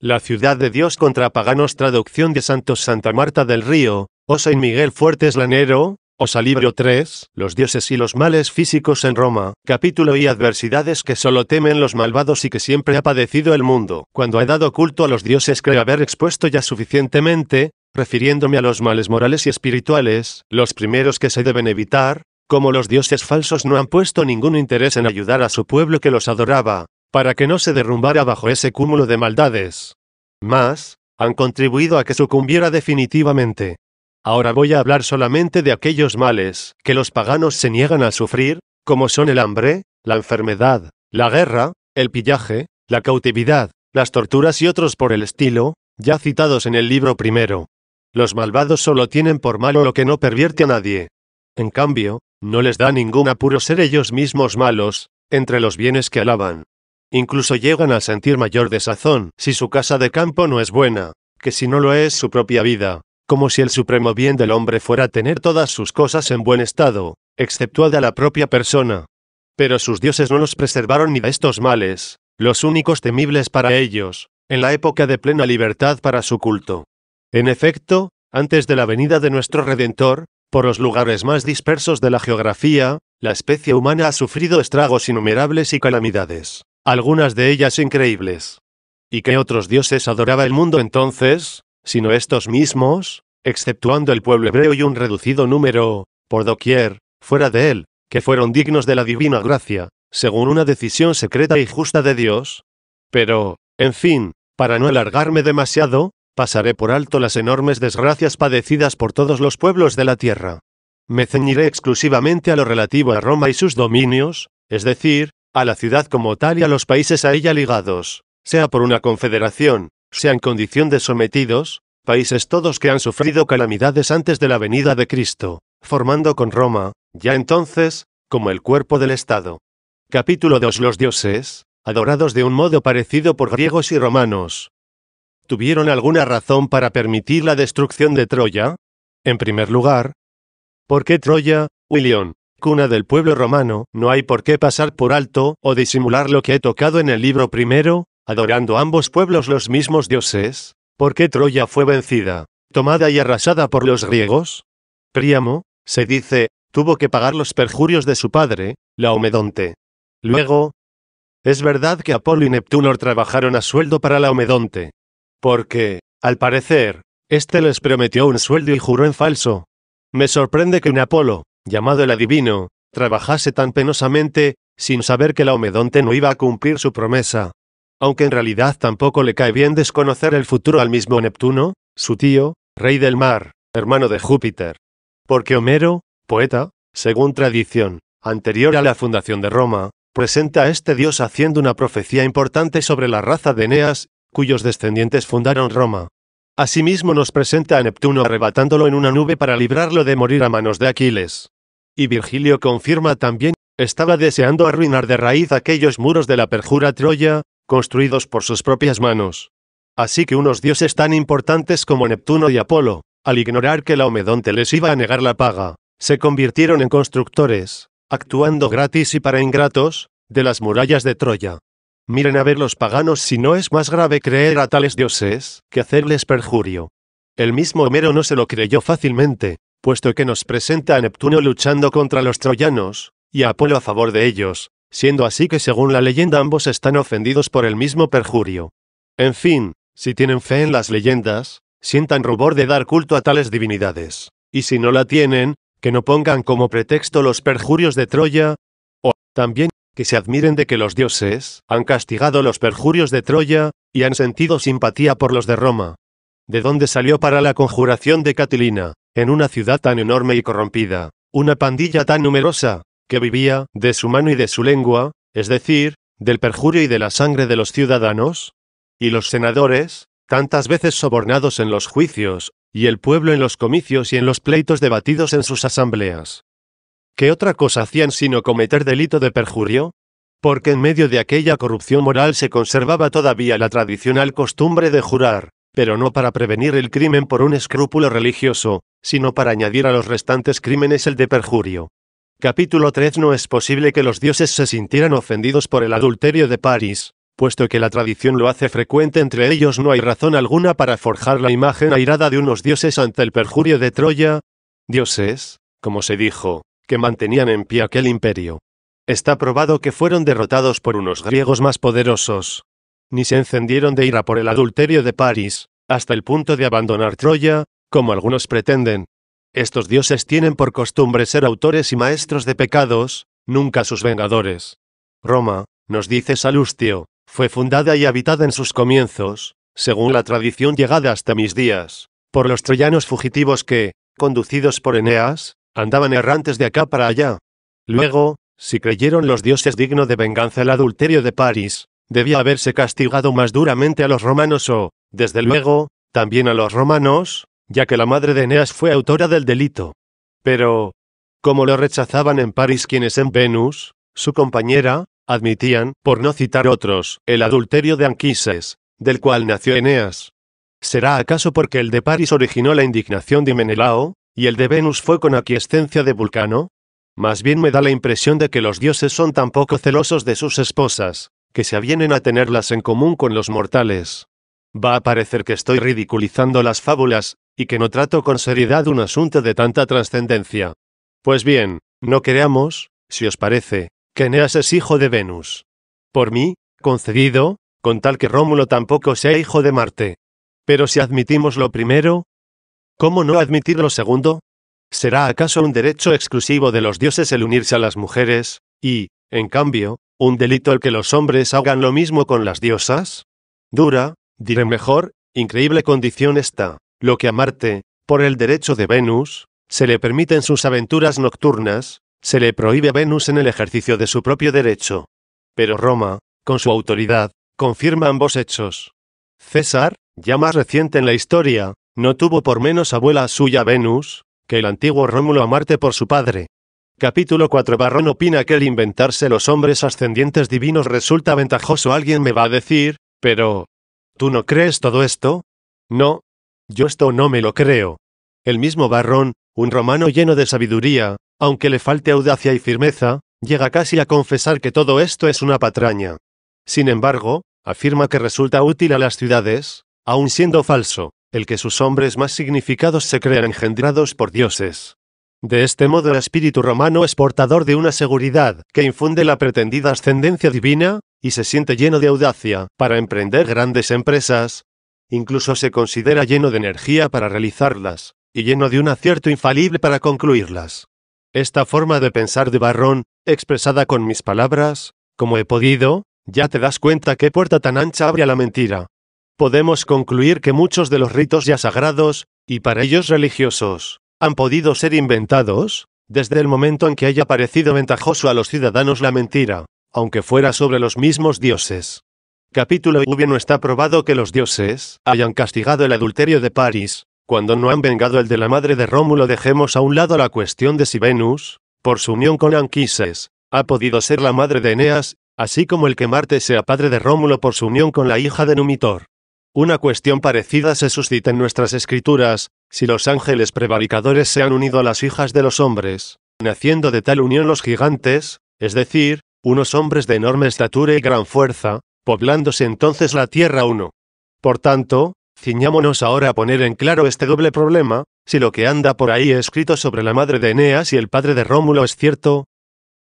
La ciudad de Dios contra paganos. Traducción de Santos Santa Marta del Río, o Saint Miguel Fuertes Lanero, Osa libro 3, los dioses y los males físicos en Roma, capítulo y adversidades que solo temen los malvados y que siempre ha padecido el mundo. Cuando he dado culto a los dioses creo haber expuesto ya suficientemente, refiriéndome a los males morales y espirituales, los primeros que se deben evitar, como los dioses falsos no han puesto ningún interés en ayudar a su pueblo que los adoraba, para que no se derrumbara bajo ese cúmulo de maldades. Más, han contribuido a que sucumbiera definitivamente. Ahora voy a hablar solamente de aquellos males que los paganos se niegan a sufrir, como son el hambre, la enfermedad, la guerra, el pillaje, la cautividad, las torturas y otros por el estilo, ya citados en el libro primero. Los malvados solo tienen por malo lo que no pervierte a nadie. En cambio, no les da ningún apuro ser ellos mismos malos, entre los bienes que alaban. Incluso llegan a sentir mayor desazón si su casa de campo no es buena, que si no lo es su propia vida. Como si el supremo bien del hombre fuera tener todas sus cosas en buen estado, exceptuada la propia persona. Pero sus dioses no los preservaron ni de estos males, los únicos temibles para ellos, en la época de plena libertad para su culto. En efecto, antes de la venida de nuestro Redentor, por los lugares más dispersos de la geografía, la especie humana ha sufrido estragos innumerables y calamidades, algunas de ellas increíbles. ¿Y qué otros dioses adoraba el mundo entonces, sino estos mismos, exceptuando el pueblo hebreo y un reducido número, por doquier, fuera de él, que fueron dignos de la divina gracia, según una decisión secreta y justa de Dios? Pero, en fin, para no alargarme demasiado, pasaré por alto las enormes desgracias padecidas por todos los pueblos de la tierra. Me ceñiré exclusivamente a lo relativo a Roma y sus dominios, es decir, a la ciudad como tal y a los países a ella ligados, sea por una confederación, sea en condición de sometidos, países todos que han sufrido calamidades antes de la venida de Cristo, formando con Roma, ya entonces, como el cuerpo del Estado. Capítulo 2. Los dioses, adorados de un modo parecido por griegos y romanos. ¿Tuvieron alguna razón para permitir la destrucción de Troya? En primer lugar, ¿por qué Troya, Ilión, cuna del pueblo romano? No hay por qué pasar por alto o disimular lo que he tocado en el libro primero, adorando ambos pueblos los mismos dioses. ¿Por qué Troya fue vencida, tomada y arrasada por los griegos? Príamo, se dice, tuvo que pagar los perjurios de su padre, Laomedonte. Luego, es verdad que Apolo y Neptuno trabajaron a sueldo para Laomedonte. Porque, al parecer, éste les prometió un sueldo y juró en falso. Me sorprende que un Apolo, llamado el adivino, trabajase tan penosamente, sin saber que Laomedonte no iba a cumplir su promesa. Aunque en realidad tampoco le cae bien desconocer el futuro al mismo Neptuno, su tío, rey del mar, hermano de Júpiter. Porque Homero, poeta, según tradición, anterior a la fundación de Roma, presenta a este dios haciendo una profecía importante sobre la raza de Eneas, cuyos descendientes fundaron Roma. Asimismo nos presenta a Neptuno arrebatándolo en una nube para librarlo de morir a manos de Aquiles. Y Virgilio confirma también, estaba deseando arruinar de raíz aquellos muros de la perjura Troya, construidos por sus propias manos. Así que unos dioses tan importantes como Neptuno y Apolo, al ignorar que Laomedonte les iba a negar la paga, se convirtieron en constructores, actuando gratis y para ingratos, de las murallas de Troya. Miren a ver los paganos si no es más grave creer a tales dioses, que hacerles perjurio. El mismo Homero no se lo creyó fácilmente, puesto que nos presenta a Neptuno luchando contra los troyanos, y a Apolo a favor de ellos, siendo así que según la leyenda ambos están ofendidos por el mismo perjurio. En fin, si tienen fe en las leyendas, sientan rubor de dar culto a tales divinidades, y si no la tienen, que no pongan como pretexto los perjurios de Troya, o, también, que se admiren de que los dioses han castigado los perjurios de Troya, y han sentido simpatía por los de Roma. ¿De dónde salió para la conjuración de Catilina, en una ciudad tan enorme y corrompida, una pandilla tan numerosa, que vivía de su mano y de su lengua, es decir, del perjurio y de la sangre de los ciudadanos? Y los senadores, tantas veces sobornados en los juicios, y el pueblo en los comicios y en los pleitos debatidos en sus asambleas. ¿Qué otra cosa hacían sino cometer delito de perjurio? Porque en medio de aquella corrupción moral se conservaba todavía la tradicional costumbre de jurar, pero no para prevenir el crimen por un escrúpulo religioso, sino para añadir a los restantes crímenes el de perjurio. Capítulo 3. No es posible que los dioses se sintieran ofendidos por el adulterio de París, Puesto que la tradición lo hace frecuente entre ellos, no hay razón alguna para forjar la imagen airada de unos dioses ante el perjurio de Troya. Dioses, como se dijo, que mantenían en pie aquel imperio. Está probado que fueron derrotados por unos griegos más poderosos. Ni se encendieron de ira por el adulterio de París, hasta el punto de abandonar Troya, como algunos pretenden. Estos dioses tienen por costumbre ser autores y maestros de pecados, nunca sus vengadores. Roma, nos dice Salustio, fue fundada y habitada en sus comienzos, según la tradición llegada hasta mis días, por los troyanos fugitivos que, conducidos por Eneas, andaban errantes de acá para allá. Luego, si creyeron los dioses digno de venganza el adulterio de París, debía haberse castigado más duramente a los romanos o, desde luego, también a los romanos, ya que la madre de Eneas fue autora del delito. Pero, como lo rechazaban en París quienes en Venus, su compañera, admitían, por no citar otros, el adulterio de Anquises, del cual nació Eneas. ¿Será acaso porque el de París originó la indignación de Menelao, y el de Venus fue con aquiescencia de Vulcano? Más bien me da la impresión de que los dioses son tan poco celosos de sus esposas, que se avienen a tenerlas en común con los mortales. Va a parecer que estoy ridiculizando las fábulas, y que no trato con seriedad un asunto de tanta trascendencia. Pues bien, no creamos, si os parece, que Eneas es hijo de Venus. Por mí, concedido, con tal que Rómulo tampoco sea hijo de Marte. Pero si admitimos lo primero, ¿cómo no admitir lo segundo? ¿Será acaso un derecho exclusivo de los dioses el unirse a las mujeres, y, en cambio, un delito el que los hombres hagan lo mismo con las diosas? Dura, diré mejor, increíble condición esta, lo que a Marte, por el derecho de Venus, se le permite en sus aventuras nocturnas, se le prohíbe a Venus en el ejercicio de su propio derecho. Pero Roma, con su autoridad, confirma ambos hechos. César, ya más reciente en la historia, no tuvo por menos abuela suya Venus, que el antiguo Rómulo a Marte por su padre. Capítulo 4. Varrón opina que el inventarse los hombres ascendientes divinos resulta ventajoso. Alguien me va a decir, pero ¿tú no crees todo esto? No. Yo esto no me lo creo. El mismo Varrón, un romano lleno de sabiduría, aunque le falte audacia y firmeza, llega casi a confesar que todo esto es una patraña. Sin embargo, afirma que resulta útil a las ciudades, aun siendo falso, el que sus hombres más significados se crean engendrados por dioses. De este modo el espíritu romano es portador de una seguridad que infunde la pretendida ascendencia divina, y se siente lleno de audacia para emprender grandes empresas. Incluso se considera lleno de energía para realizarlas, y lleno de un acierto infalible para concluirlas. Esta forma de pensar de Varrón, expresada con mis palabras, como he podido, ya te das cuenta qué puerta tan ancha abre a la mentira. Podemos concluir que muchos de los ritos ya sagrados, y para ellos religiosos, han podido ser inventados, desde el momento en que haya parecido ventajoso a los ciudadanos la mentira, aunque fuera sobre los mismos dioses. Capítulo 1. No está probado que los dioses hayan castigado el adulterio de París, cuando no han vengado el de la madre de Rómulo. Dejemos a un lado la cuestión de si Venus, por su unión con Anquises, ha podido ser la madre de Eneas, así como el que Marte sea padre de Rómulo por su unión con la hija de Numitor. Una cuestión parecida se suscita en nuestras escrituras, si los ángeles prevaricadores se han unido a las hijas de los hombres, naciendo de tal unión los gigantes, es decir, unos hombres de enorme estatura y gran fuerza, poblándose entonces la tierra uno. Por tanto, ciñámonos ahora a poner en claro este doble problema, si lo que anda por ahí escrito sobre la madre de Eneas y el padre de Rómulo es cierto.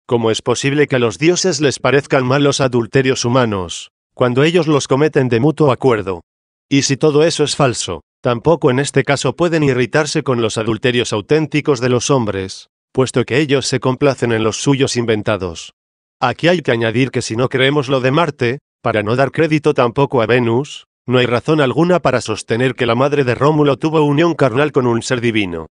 ¿Cómo es posible que a los dioses les parezcan mal los adulterios humanos, cuando ellos los cometen de mutuo acuerdo? Y si todo eso es falso, tampoco en este caso pueden irritarse con los adulterios auténticos de los hombres, puesto que ellos se complacen en los suyos inventados. Aquí hay que añadir que si no creemos lo de Marte, para no dar crédito tampoco a Venus, no hay razón alguna para sostener que la madre de Rómulo tuvo unión carnal con un ser divino.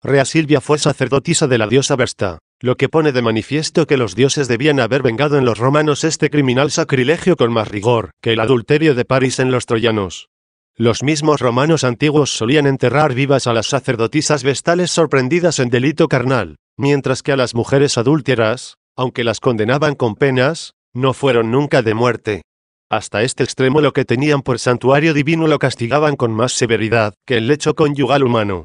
Rea Silvia fue sacerdotisa de la diosa Vesta, lo que pone de manifiesto que los dioses debían haber vengado en los romanos este criminal sacrilegio con más rigor que el adulterio de París en los troyanos. Los mismos romanos antiguos solían enterrar vivas a las sacerdotisas vestales sorprendidas en delito carnal, mientras que a las mujeres adúlteras, aunque las condenaban con penas, no fueron nunca de muerte. Hasta este extremo lo que tenían por santuario divino lo castigaban con más severidad que el lecho conyugal humano.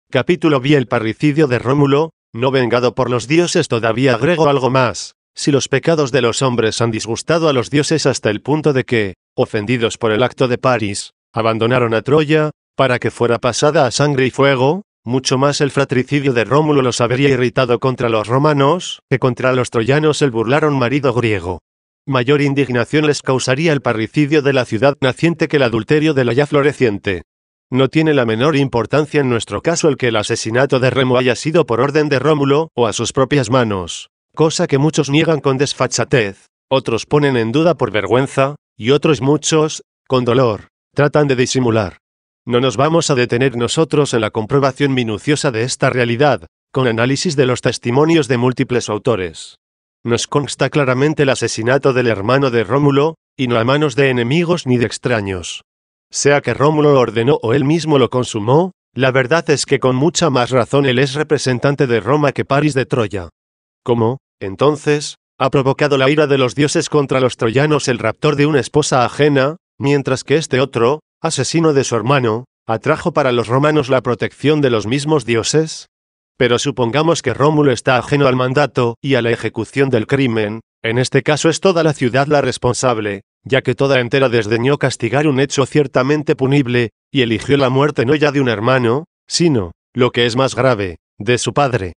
Capítulo 10. El parricidio de Rómulo, no vengado por los dioses. Todavía agrego algo más. si los pecados de los hombres han disgustado a los dioses hasta el punto de que, ofendidos por el acto de París, abandonaron a Troya, para que fuera pasada a sangre y fuego, mucho más el fratricidio de Rómulo los habría irritado contra los romanos, que contra los troyanos el burlaron marido griego. Mayor indignación les causaría el parricidio de la ciudad naciente que el adulterio de la ya floreciente. No tiene la menor importancia en nuestro caso el que el asesinato de Remo haya sido por orden de Rómulo o a sus propias manos, cosa que muchos niegan con desfachatez, otros ponen en duda por vergüenza, y otros muchos, con dolor, tratan de disimular. No nos vamos a detener nosotros en la comprobación minuciosa de esta realidad, con análisis de los testimonios de múltiples autores. Nos consta claramente el asesinato del hermano de Rómulo, y no a manos de enemigos ni de extraños. Sea que Rómulo lo ordenó o él mismo lo consumó, la verdad es que con mucha más razón él es representante de Roma que París de Troya. ¿Cómo, entonces, ha provocado la ira de los dioses contra los troyanos el raptor de una esposa ajena, mientras que este otro, asesino de su hermano, atrajo para los romanos la protección de los mismos dioses? Pero supongamos que Rómulo está ajeno al mandato y a la ejecución del crimen, en este caso es toda la ciudad la responsable, ya que toda entera desdeñó castigar un hecho ciertamente punible, y eligió la muerte no ya de un hermano, sino, lo que es más grave, de su padre.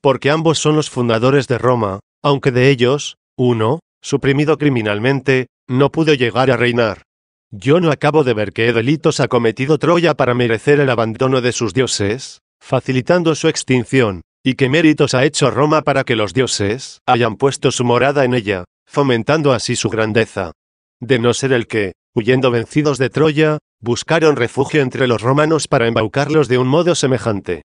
Porque ambos son los fundadores de Roma, aunque de ellos, uno, suprimido criminalmente, no pudo llegar a reinar. Yo no acabo de ver qué delitos ha cometido Troya para merecer el abandono de sus dioses, facilitando su extinción, y qué méritos ha hecho Roma para que los dioses hayan puesto su morada en ella, fomentando así su grandeza. De no ser el que, huyendo vencidos de Troya, buscaron refugio entre los romanos para embaucarlos de un modo semejante.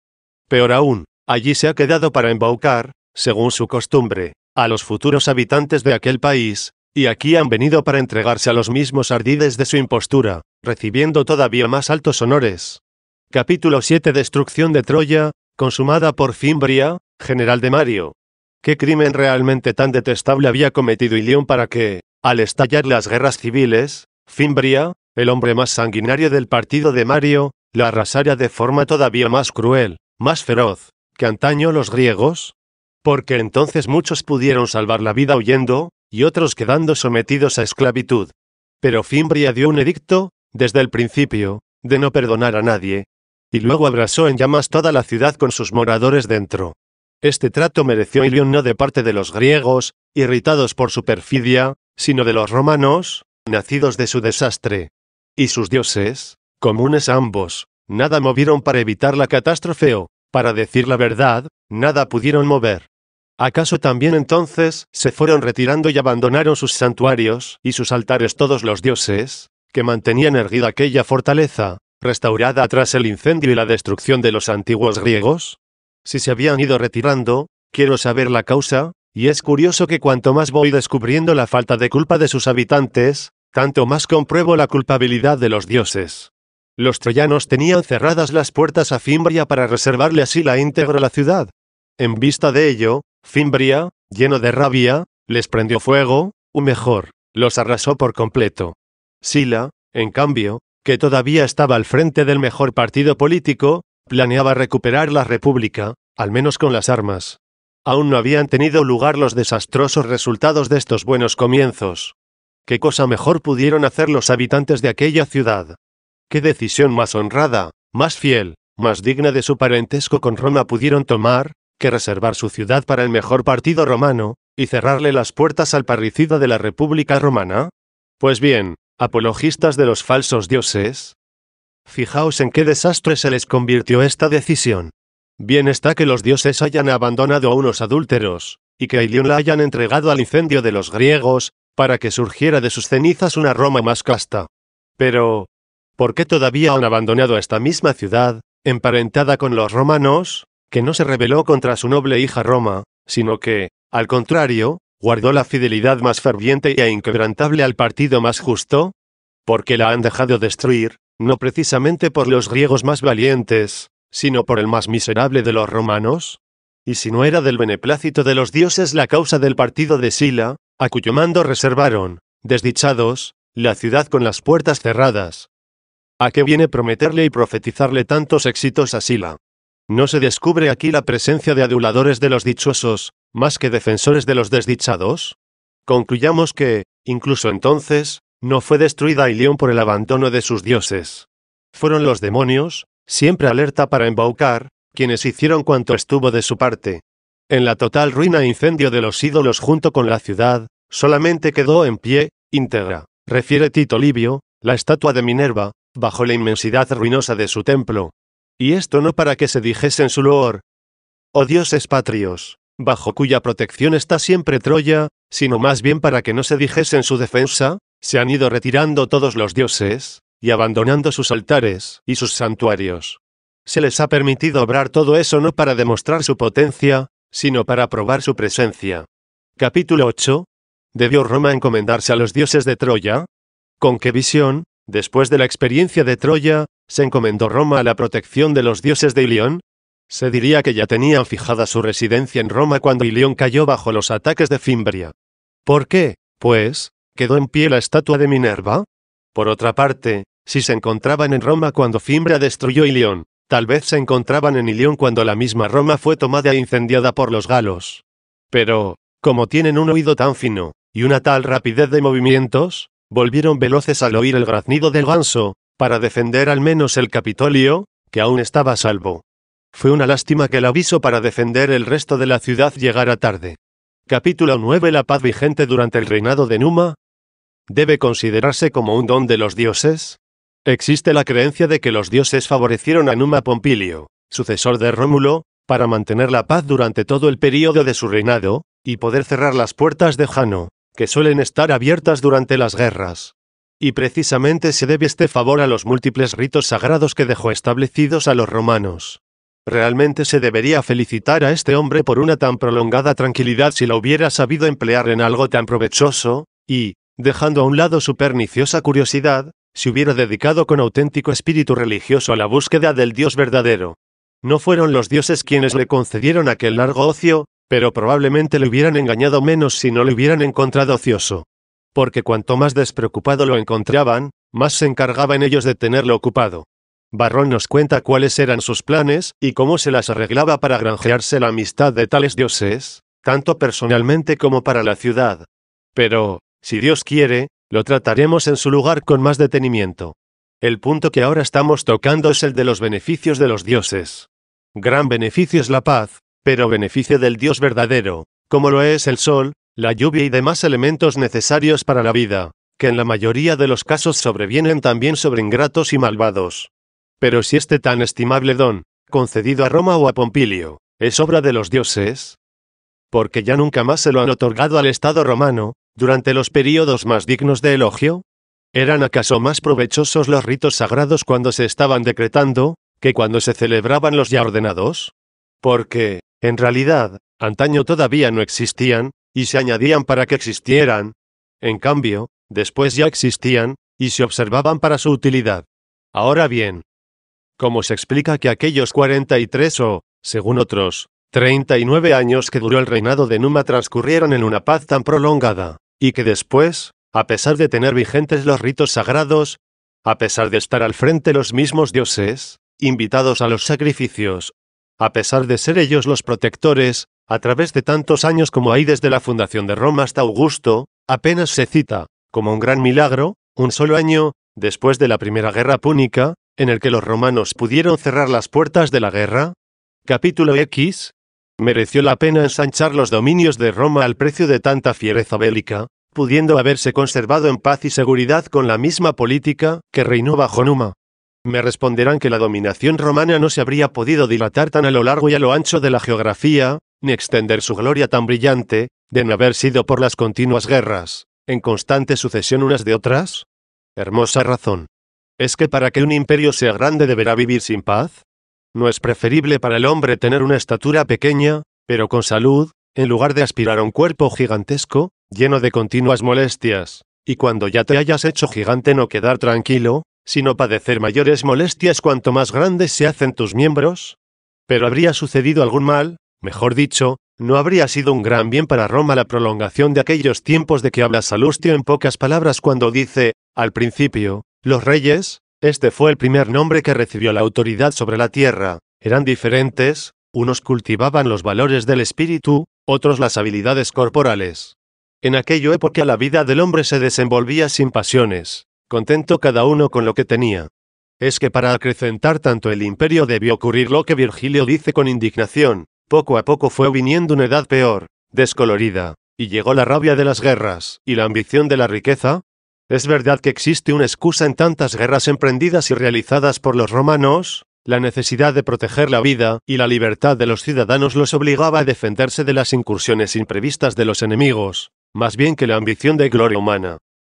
Peor aún, allí se ha quedado para embaucar, según su costumbre, a los futuros habitantes de aquel país, y aquí han venido para entregarse a los mismos ardides de su impostura, recibiendo todavía más altos honores. Capítulo 7. Destrucción de Troya, consumada por Fimbria, general de Mario. ¿Qué crimen realmente tan detestable había cometido Ilión para que, al estallar las guerras civiles, Fimbria, el hombre más sanguinario del partido de Mario, la arrasara de forma todavía más cruel, más feroz, que antaño los griegos? Porque entonces muchos pudieron salvar la vida huyendo, y otros quedando sometidos a esclavitud. Pero Fimbria dio un edicto, desde el principio, de no perdonar a nadie, y luego abrasó en llamas toda la ciudad con sus moradores dentro. Este trato mereció Ilión no de parte de los griegos, irritados por su perfidia, sino de los romanos, nacidos de su desastre. Y sus dioses, comunes a ambos, nada movieron para evitar la catástrofe o, para decir la verdad, nada pudieron mover. ¿Acaso también entonces se fueron retirando y abandonaron sus santuarios y sus altares todos los dioses, que mantenían erguida aquella fortaleza, restaurada tras el incendio y la destrucción de los antiguos griegos? Si se habían ido retirando, quiero saber la causa, y es curioso que cuanto más voy descubriendo la falta de culpa de sus habitantes, tanto más compruebo la culpabilidad de los dioses. Los troyanos tenían cerradas las puertas a Fimbria para reservarle así la íntegra la ciudad. En vista de ello, Fimbria, lleno de rabia, les prendió fuego, o mejor, los arrasó por completo. Sila, en cambio, que todavía estaba al frente del mejor partido político, planeaba recuperar la república, al menos con las armas. Aún no habían tenido lugar los desastrosos resultados de estos buenos comienzos. ¿Qué cosa mejor pudieron hacer los habitantes de aquella ciudad? ¿Qué decisión más honrada, más fiel, más digna de su parentesco con Roma pudieron tomar, que reservar su ciudad para el mejor partido romano, y cerrarle las puertas al parricidio de la República Romana? Pues bien, apologistas de los falsos dioses, fijaos en qué desastre se les convirtió esta decisión. Bien está que los dioses hayan abandonado a unos adúlteros, y que a Ilión la hayan entregado al incendio de los griegos, para que surgiera de sus cenizas una Roma más casta. Pero, ¿por qué todavía han abandonado a esta misma ciudad, emparentada con los romanos, que no se rebeló contra su noble hija Roma, sino que, al contrario, guardó la fidelidad más ferviente e inquebrantable al partido más justo? ¿Por qué la han dejado destruir, no precisamente por los griegos más valientes, sino por el más miserable de los romanos? Y si no era del beneplácito de los dioses la causa del partido de Sila, a cuyo mando reservaron, desdichados, la ciudad con las puertas cerradas. ¿A qué viene prometerle y profetizarle tantos éxitos a Sila? ¿No se descubre aquí la presencia de aduladores de los dichosos, más que defensores de los desdichados? Concluyamos que, incluso entonces, no fue destruida Ilión por el abandono de sus dioses. Fueron los demonios, siempre alerta para embaucar, quienes hicieron cuanto estuvo de su parte. En la total ruina e incendio de los ídolos junto con la ciudad, solamente quedó en pie, íntegra, refiere Tito Livio, la estatua de Minerva, bajo la inmensidad ruinosa de su templo. Y esto no para que se dijese en su loor: «Oh dioses patrios, bajo cuya protección está siempre Troya», sino más bien para que no se dijese en su defensa: «Se han ido retirando todos los dioses, y abandonando sus altares y sus santuarios». Se les ha permitido obrar todo eso no para demostrar su potencia, sino para probar su presencia. Capítulo 8. ¿Debió Roma encomendarse a los dioses de Troya? ¿Con qué visión, después de la experiencia de Troya, se encomendó Roma a la protección de los dioses de Ilión? Se diría que ya tenían fijada su residencia en Roma cuando Ilión cayó bajo los ataques de Fimbria. ¿Por qué, pues, quedó en pie la estatua de Minerva? Por otra parte, si se encontraban en Roma cuando Fimbria destruyó Ilión, tal vez se encontraban en Ilión cuando la misma Roma fue tomada e incendiada por los galos. Pero, como tienen un oído tan fino, y una tal rapidez de movimientos, volvieron veloces al oír el graznido del ganso, para defender al menos el Capitolio, que aún estaba a salvo. Fue una lástima que el aviso para defender el resto de la ciudad llegara tarde. Capítulo 9. La paz vigente durante el reinado de Numa. ¿Debe considerarse como un don de los dioses? Existe la creencia de que los dioses favorecieron a Numa Pompilio, sucesor de Rómulo, para mantener la paz durante todo el período de su reinado, y poder cerrar las puertas de Jano, que suelen estar abiertas durante las guerras. Y precisamente se debe este favor a los múltiples ritos sagrados que dejó establecidos a los romanos. Realmente se debería felicitar a este hombre por una tan prolongada tranquilidad si la hubiera sabido emplear en algo tan provechoso, y, dejando a un lado su perniciosa curiosidad, se hubiera dedicado con auténtico espíritu religioso a la búsqueda del Dios verdadero. No fueron los dioses quienes le concedieron aquel largo ocio, pero probablemente le hubieran engañado menos si no le hubieran encontrado ocioso. Porque cuanto más despreocupado lo encontraban, más se encargaban ellos de tenerlo ocupado. Varrón nos cuenta cuáles eran sus planes y cómo se las arreglaba para granjearse la amistad de tales dioses, tanto personalmente como para la ciudad. Pero, si Dios quiere, lo trataremos en su lugar con más detenimiento. El punto que ahora estamos tocando es el de los beneficios de los dioses. Gran beneficio es la paz, pero beneficio del Dios verdadero, como lo es el sol, la lluvia y demás elementos necesarios para la vida, que en la mayoría de los casos sobrevienen también sobre ingratos y malvados. Pero si este tan estimable don, concedido a Roma o a Pompilio, es obra de los dioses, porque ya nunca más se lo han otorgado al Estado romano, durante los períodos más dignos de elogio, ¿eran acaso más provechosos los ritos sagrados cuando se estaban decretando, que cuando se celebraban los ya ordenados? Porque, en realidad, antaño todavía no existían, y se añadían para que existieran. En cambio, después ya existían, y se observaban para su utilidad. Ahora bien, ¿cómo se explica que aquellos 43 o, según otros, 39 años que duró el reinado de Numa transcurrieron en una paz tan prolongada, y que después, a pesar de tener vigentes los ritos sagrados, a pesar de estar al frente los mismos dioses, invitados a los sacrificios, a pesar de ser ellos los protectores, a través de tantos años como hay desde la fundación de Roma hasta Augusto, apenas se cita, como un gran milagro, un solo año, después de la Primera Guerra Púnica, en el que los romanos pudieron cerrar las puertas de la guerra? Capítulo X. ¿Mereció la pena ensanchar los dominios de Roma al precio de tanta fiereza bélica, pudiendo haberse conservado en paz y seguridad con la misma política que reinó bajo Numa? Me responderán que la dominación romana no se habría podido dilatar tan a lo largo y a lo ancho de la geografía, ni extender su gloria tan brillante, de no haber sido por las continuas guerras, en constante sucesión unas de otras. Hermosa razón. ¿Es que para que un imperio sea grande deberá vivir sin paz? ¿No es preferible para el hombre tener una estatura pequeña, pero con salud, en lugar de aspirar a un cuerpo gigantesco, lleno de continuas molestias, y cuando ya te hayas hecho gigante no quedar tranquilo, sino padecer mayores molestias cuanto más grandes se hacen tus miembros? Pero habría sucedido algún mal, mejor dicho, no habría sido un gran bien para Roma la prolongación de aquellos tiempos de que habla Salustio en pocas palabras cuando dice, al principio, los reyes, este fue el primer nombre que recibió la autoridad sobre la tierra, eran diferentes, unos cultivaban los valores del espíritu, otros las habilidades corporales. En aquella época la vida del hombre se desenvolvía sin pasiones, contento cada uno con lo que tenía. Es que para acrecentar tanto el imperio debió ocurrir lo que Virgilio dice con indignación: poco a poco fue viniendo una edad peor, descolorida, y llegó la rabia de las guerras, y la ambición de la riqueza. ¿Es verdad que existe una excusa en tantas guerras emprendidas y realizadas por los romanos? La necesidad de proteger la vida y la libertad de los ciudadanos los obligaba a defenderse de las incursiones imprevistas de los enemigos, más bien que la ambición de gloria humana.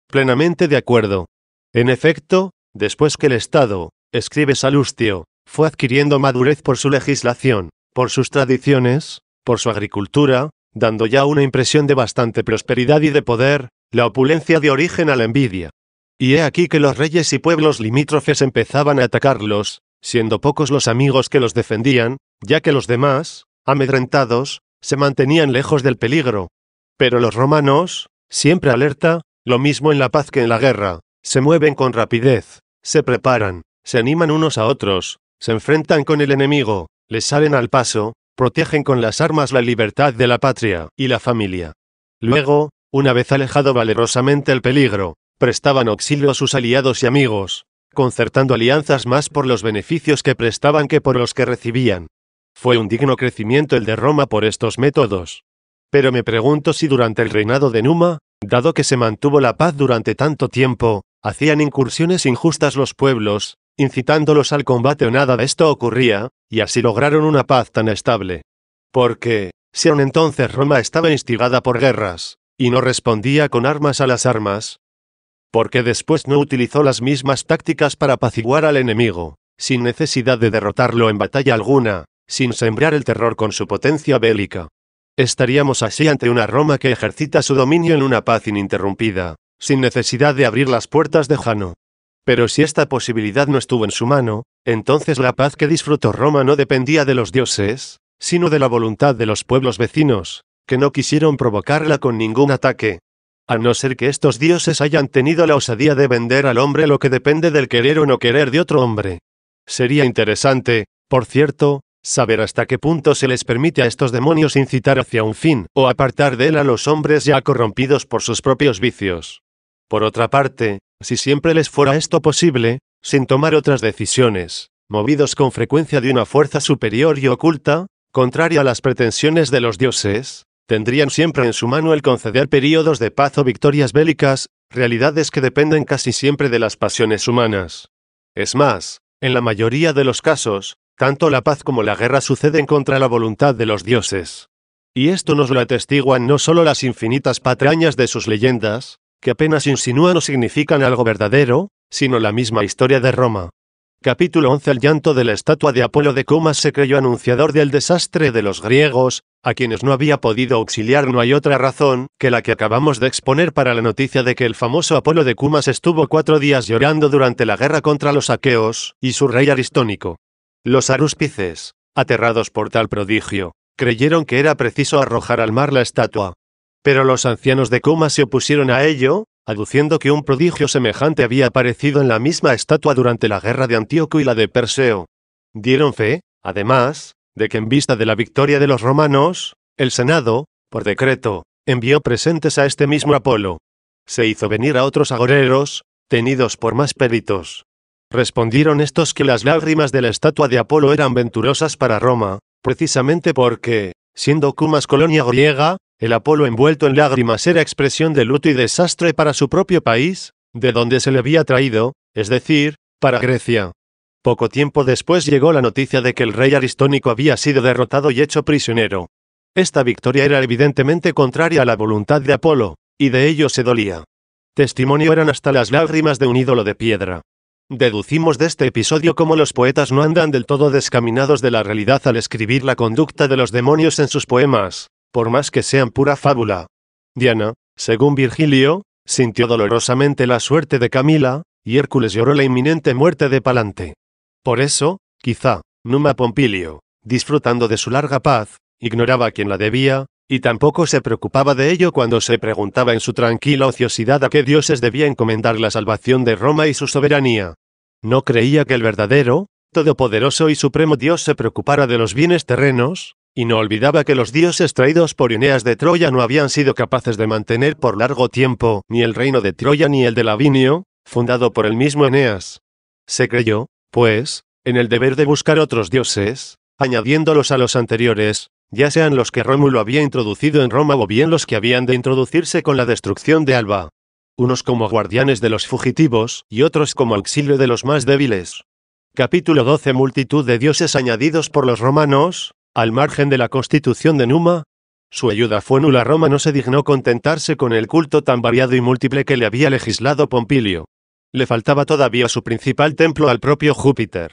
Plenamente de acuerdo. En efecto, después que el Estado, escribe Salustio, fue adquiriendo madurez por su legislación, por sus tradiciones, por su agricultura, dando ya una impresión de bastante prosperidad y de poder, la opulencia dio origen a la envidia. Y he aquí que los reyes y pueblos limítrofes empezaban a atacarlos, siendo pocos los amigos que los defendían, ya que los demás, amedrentados, se mantenían lejos del peligro. Pero los romanos, siempre alerta, lo mismo en la paz que en la guerra, se mueven con rapidez, se preparan, se animan unos a otros, se enfrentan con el enemigo, les salen al paso, protegen con las armas la libertad de la patria y la familia. Luego, una vez alejado valerosamente el peligro, prestaban auxilio a sus aliados y amigos, concertando alianzas más por los beneficios que prestaban que por los que recibían. Fue un digno crecimiento el de Roma por estos métodos. Pero me pregunto si durante el reinado de Numa, dado que se mantuvo la paz durante tanto tiempo, hacían incursiones injustas los pueblos, incitándolos al combate o nada de esto ocurría, y así lograron una paz tan estable. Porque, si aun entonces Roma estaba instigada por guerras, y no respondía con armas a las armas, ¿por qué después no utilizó las mismas tácticas para apaciguar al enemigo, sin necesidad de derrotarlo en batalla alguna, sin sembrar el terror con su potencia bélica? Estaríamos así ante una Roma que ejercita su dominio en una paz ininterrumpida, sin necesidad de abrir las puertas de Jano. Pero si esta posibilidad no estuvo en su mano, entonces la paz que disfrutó Roma no dependía de los dioses, sino de la voluntad de los pueblos vecinos, que no quisieron provocarla con ningún ataque. A no ser que estos dioses hayan tenido la osadía de vender al hombre lo que depende del querer o no querer de otro hombre. Sería interesante, por cierto, saber hasta qué punto se les permite a estos demonios incitar hacia un fin, o apartar de él a los hombres ya corrompidos por sus propios vicios. Por otra parte, si siempre les fuera esto posible, sin tomar otras decisiones, movidos con frecuencia de una fuerza superior y oculta, contraria a las pretensiones de los dioses, tendrían siempre en su mano el conceder períodos de paz o victorias bélicas, realidades que dependen casi siempre de las pasiones humanas. Es más, en la mayoría de los casos, tanto la paz como la guerra suceden contra la voluntad de los dioses. Y esto nos lo atestiguan no solo las infinitas patrañas de sus leyendas, que apenas insinúan o significan algo verdadero, sino la misma historia de Roma. Capítulo 11. El llanto de la estatua de Apolo de Cumas se creyó anunciador del desastre de los griegos, a quienes no había podido auxiliar. No hay otra razón que la que acabamos de exponer para la noticia de que el famoso Apolo de Cumas estuvo 4 días llorando durante la guerra contra los aqueos y su rey Aristónico. Los arúspices, aterrados por tal prodigio, creyeron que era preciso arrojar al mar la estatua. Pero los ancianos de Cumas se opusieron a ello, aduciendo que un prodigio semejante había aparecido en la misma estatua durante la guerra de Antíoco y la de Perseo. Dieron fe, además, de que en vista de la victoria de los romanos, el Senado, por decreto, envió presentes a este mismo Apolo. Se hizo venir a otros agoreros, tenidos por más peritos. Respondieron estos que las lágrimas de la estatua de Apolo eran venturosas para Roma, precisamente porque, siendo Cumas colonia griega, el Apolo envuelto en lágrimas era expresión de luto y desastre para su propio país, de donde se le había traído, es decir, para Grecia. Poco tiempo después llegó la noticia de que el rey Aristónico había sido derrotado y hecho prisionero. Esta victoria era evidentemente contraria a la voluntad de Apolo, y de ello se dolía. Testimonio eran hasta las lágrimas de un ídolo de piedra. Deducimos de este episodio cómo los poetas no andan del todo descaminados de la realidad al escribir la conducta de los demonios en sus poemas, por más que sean pura fábula. Diana, según Virgilio, sintió dolorosamente la suerte de Camila, y Hércules lloró la inminente muerte de Palante. Por eso, quizá, Numa Pompilio, disfrutando de su larga paz, ignoraba a quién la debía, y tampoco se preocupaba de ello cuando se preguntaba en su tranquila ociosidad a qué dioses debía encomendar la salvación de Roma y su soberanía. No creía que el verdadero, todopoderoso y supremo Dios se preocupara de los bienes terrenos, y no olvidaba que los dioses traídos por Eneas de Troya no habían sido capaces de mantener por largo tiempo ni el reino de Troya ni el de Lavinio, fundado por el mismo Eneas. Se creyó, pues, en el deber de buscar otros dioses, añadiéndolos a los anteriores, ya sean los que Rómulo había introducido en Roma o bien los que habían de introducirse con la destrucción de Alba. Unos como guardianes de los fugitivos y otros como auxilio de los más débiles. Capítulo 12. Multitud de dioses añadidos por los romanos, al margen de la constitución de Numa. Su ayuda fue nula. Roma no se dignó contentarse con el culto tan variado y múltiple que le había legislado Pompilio. Le faltaba todavía su principal templo al propio Júpiter.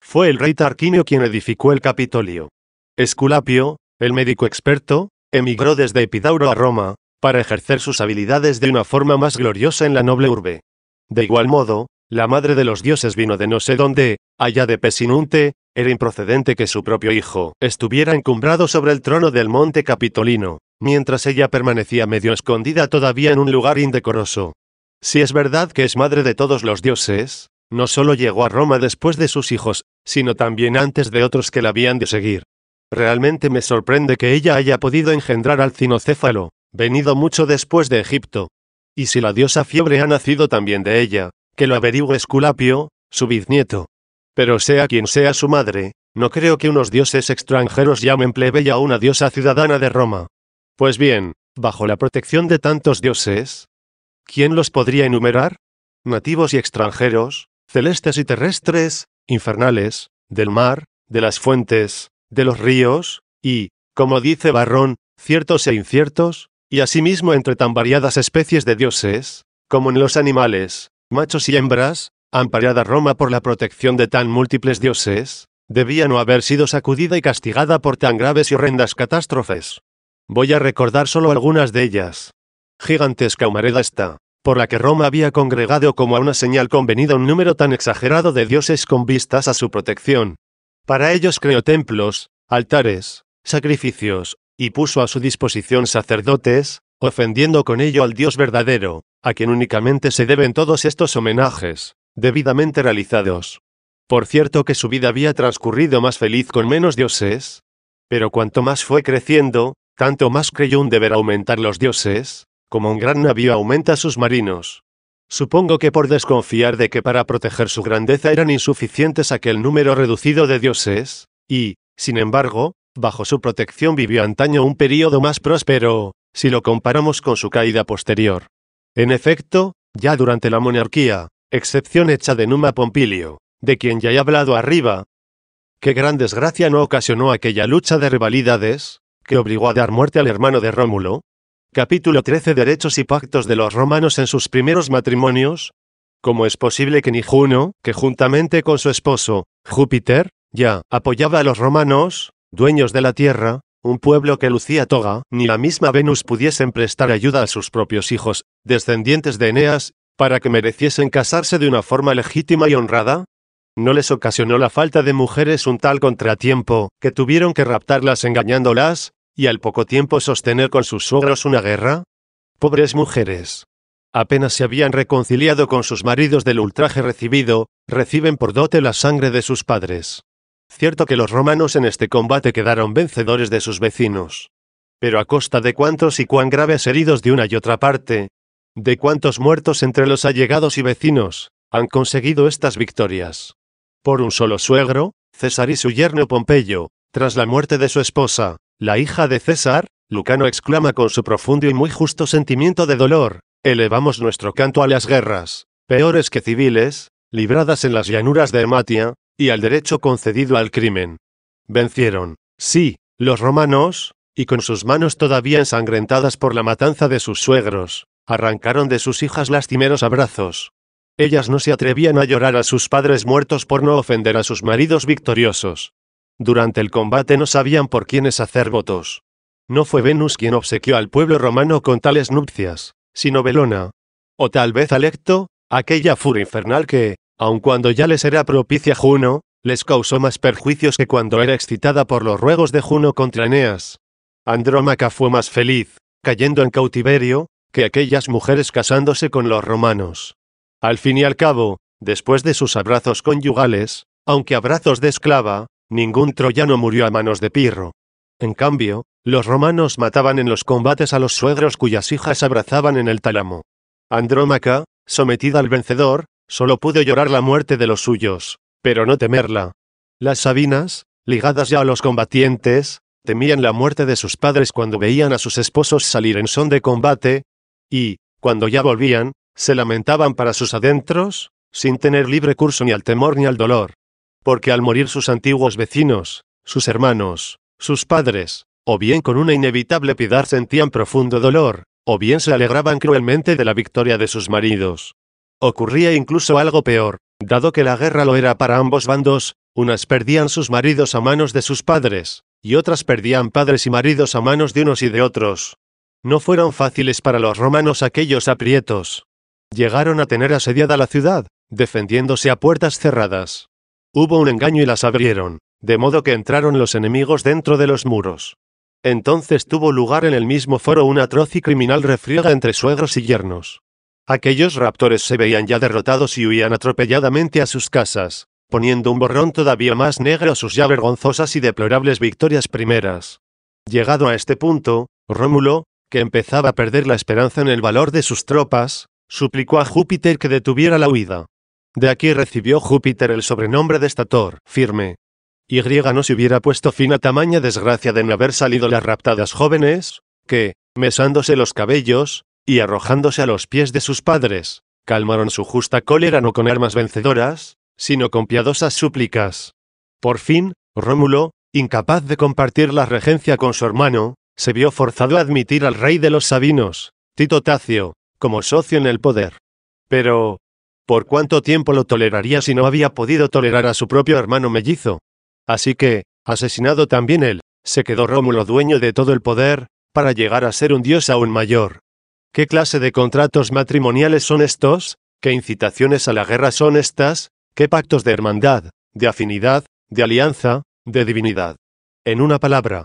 Fue el rey Tarquinio quien edificó el Capitolio. Esculapio, el médico experto, emigró desde Epidauro a Roma, para ejercer sus habilidades de una forma más gloriosa en la noble urbe. De igual modo, la madre de los dioses vino de no sé dónde, allá de Pesinunte. Era improcedente que su propio hijo estuviera encumbrado sobre el trono del monte Capitolino, mientras ella permanecía medio escondida todavía en un lugar indecoroso. Si es verdad que es madre de todos los dioses, no solo llegó a Roma después de sus hijos, sino también antes de otros que la habían de seguir. Realmente me sorprende que ella haya podido engendrar al cinocéfalo, venido mucho después de Egipto. Y si la diosa Fiebre ha nacido también de ella, que lo averigüe Esculapio, su bisnieto. Pero sea quien sea su madre, no creo que unos dioses extranjeros llamen plebeya a una diosa ciudadana de Roma. Pues bien, bajo la protección de tantos dioses, ¿quién los podría enumerar? Nativos y extranjeros, celestes y terrestres, infernales, del mar, de las fuentes, de los ríos, y, como dice Varrón, ciertos e inciertos, y asimismo entre tan variadas especies de dioses, como en los animales, machos y hembras, amparada Roma por la protección de tan múltiples dioses, debía no haber sido sacudida y castigada por tan graves y horrendas catástrofes. Voy a recordar solo algunas de ellas. Gigantesca humareda esta, por la que Roma había congregado como a una señal convenida un número tan exagerado de dioses con vistas a su protección. Para ellos creó templos, altares, sacrificios, y puso a su disposición sacerdotes, ofendiendo con ello al Dios verdadero, a quien únicamente se deben todos estos homenajes, debidamente realizados. Por cierto que su vida había transcurrido más feliz con menos dioses, pero cuanto más fue creciendo, tanto más creyó un deber aumentar los dioses, como un gran navío aumenta sus marinos. Supongo que por desconfiar de que para proteger su grandeza eran insuficientes aquel número reducido de dioses, y, sin embargo, bajo su protección vivió antaño un período más próspero, si lo comparamos con su caída posterior. En efecto, ya durante la monarquía, excepción hecha de Numa Pompilio, de quien ya he hablado arriba, qué gran desgracia no ocasionó aquella lucha de rivalidades, que obligó a dar muerte al hermano de Rómulo. Capítulo 13. Derechos y pactos de los romanos en sus primeros matrimonios. ¿Cómo es posible que ni Juno, que juntamente con su esposo, Júpiter, ya apoyaba a los romanos, dueños de la tierra, un pueblo que lucía toga, ni la misma Venus pudiesen prestar ayuda a sus propios hijos, descendientes de Eneas, para que mereciesen casarse de una forma legítima y honrada? ¿No les ocasionó la falta de mujeres un tal contratiempo, que tuvieron que raptarlas engañándolas, y al poco tiempo sostener con sus suegros una guerra? Pobres mujeres. Apenas se habían reconciliado con sus maridos del ultraje recibido, reciben por dote la sangre de sus padres. Cierto que los romanos en este combate quedaron vencedores de sus vecinos. Pero a costa de cuántos y cuán graves heridos de una y otra parte, de cuántos muertos entre los allegados y vecinos, han conseguido estas victorias. Por un solo suegro, César y su yerno Pompeyo, tras la muerte de su esposa, la hija de César, Lucano exclama con su profundo y muy justo sentimiento de dolor: elevamos nuestro canto a las guerras, peores que civiles, libradas en las llanuras de Ematia, y al derecho concedido al crimen. Vencieron, sí, los romanos, y con sus manos todavía ensangrentadas por la matanza de sus suegros, arrancaron de sus hijas lastimeros abrazos. Ellas no se atrevían a llorar a sus padres muertos por no ofender a sus maridos victoriosos. Durante el combate no sabían por quiénes hacer votos. No fue Venus quien obsequió al pueblo romano con tales nupcias, sino Belona. O tal vez Alecto, aquella furia infernal que, aun cuando ya les era propicia Juno, les causó más perjuicios que cuando era excitada por los ruegos de Juno contra Eneas. Andrómaca fue más feliz, cayendo en cautiverio, que aquellas mujeres casándose con los romanos. Al fin y al cabo, después de sus abrazos conyugales, aunque abrazos de esclava, ningún troyano murió a manos de Pirro. En cambio, los romanos mataban en los combates a los suegros cuyas hijas abrazaban en el tálamo. Andrómaca, sometida al vencedor, solo pudo llorar la muerte de los suyos, pero no temerla. Las sabinas, ligadas ya a los combatientes, temían la muerte de sus padres cuando veían a sus esposos salir en son de combate, y, cuando ya volvían, se lamentaban para sus adentros, sin tener libre curso ni al temor ni al dolor. Porque al morir sus antiguos vecinos, sus hermanos, sus padres, o bien con una inevitable piedad sentían profundo dolor, o bien se alegraban cruelmente de la victoria de sus maridos. Ocurría incluso algo peor, dado que la guerra lo era para ambos bandos, unas perdían sus maridos a manos de sus padres, y otras perdían padres y maridos a manos de unos y de otros. No fueron fáciles para los romanos aquellos aprietos. Llegaron a tener asediada la ciudad, defendiéndose a puertas cerradas. Hubo un engaño y las abrieron, de modo que entraron los enemigos dentro de los muros. Entonces tuvo lugar en el mismo foro una atroz y criminal refriega entre suegros y yernos. Aquellos raptores se veían ya derrotados y huían atropelladamente a sus casas, poniendo un borrón todavía más negro a sus ya vergonzosas y deplorables victorias primeras. Llegado a este punto, Rómulo, que empezaba a perder la esperanza en el valor de sus tropas, suplicó a Júpiter que detuviera la huida. De aquí recibió Júpiter el sobrenombre de estator firme. Y no se hubiera puesto fin a tamaña desgracia de no haber salido las raptadas jóvenes, que, mesándose los cabellos, y arrojándose a los pies de sus padres, calmaron su justa cólera no con armas vencedoras, sino con piadosas súplicas. Por fin, Rómulo, incapaz de compartir la regencia con su hermano, se vio forzado a admitir al rey de los Sabinos, Tito Tacio, como socio en el poder. Pero, ¿por cuánto tiempo lo toleraría si no había podido tolerar a su propio hermano mellizo? Así que, asesinado también él, se quedó Rómulo dueño de todo el poder, para llegar a ser un dios aún mayor. ¿Qué clase de contratos matrimoniales son estos? ¿Qué incitaciones a la guerra son estas? ¿Qué pactos de hermandad, de afinidad, de alianza, de divinidad? En una palabra,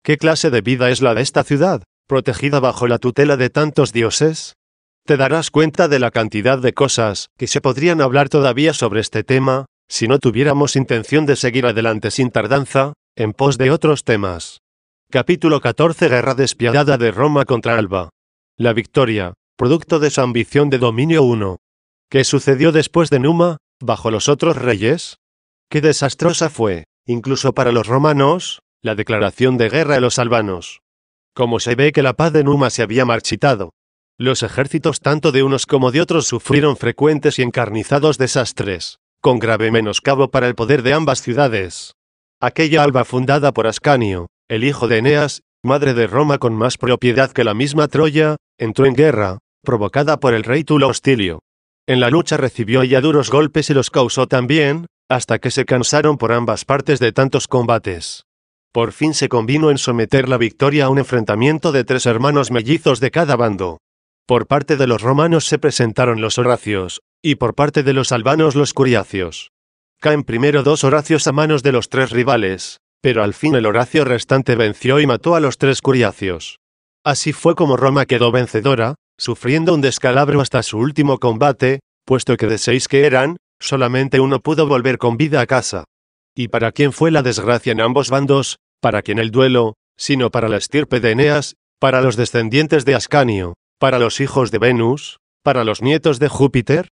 ¿qué clase de vida es la de esta ciudad, protegida bajo la tutela de tantos dioses? Te darás cuenta de la cantidad de cosas que se podrían hablar todavía sobre este tema, si no tuviéramos intención de seguir adelante sin tardanza, en pos de otros temas. Capítulo 14. Guerra despiadada de Roma contra Alba. La victoria, producto de su ambición de dominio 1. ¿Qué sucedió después de Numa, bajo los otros reyes? Qué desastrosa fue, incluso para los romanos, la declaración de guerra a los albanos. Como se ve que la paz de Numa se había marchitado. Los ejércitos tanto de unos como de otros sufrieron frecuentes y encarnizados desastres, con grave menoscabo para el poder de ambas ciudades. Aquella Alba fundada por Ascanio, el hijo de Eneas, madre de Roma con más propiedad que la misma Troya, entró en guerra, provocada por el rey Tulo Hostilio. En la lucha recibió ella duros golpes y los causó también, hasta que se cansaron por ambas partes de tantos combates. Por fin se convino en someter la victoria a un enfrentamiento de 3 hermanos mellizos de cada bando. Por parte de los romanos se presentaron los horacios, y por parte de los albanos los curiacios. Caen primero 2 horacios a manos de los 3 rivales, pero al fin el horacio restante venció y mató a los 3 curiacios. Así fue como Roma quedó vencedora, sufriendo un descalabro hasta su último combate, puesto que de 6 que eran, solamente uno pudo volver con vida a casa. ¿Y para quién fue la desgracia en ambos bandos? ¿Para quién el duelo? Sino para la estirpe de Eneas, para los descendientes de Ascanio, para los hijos de Venus, para los nietos de Júpiter.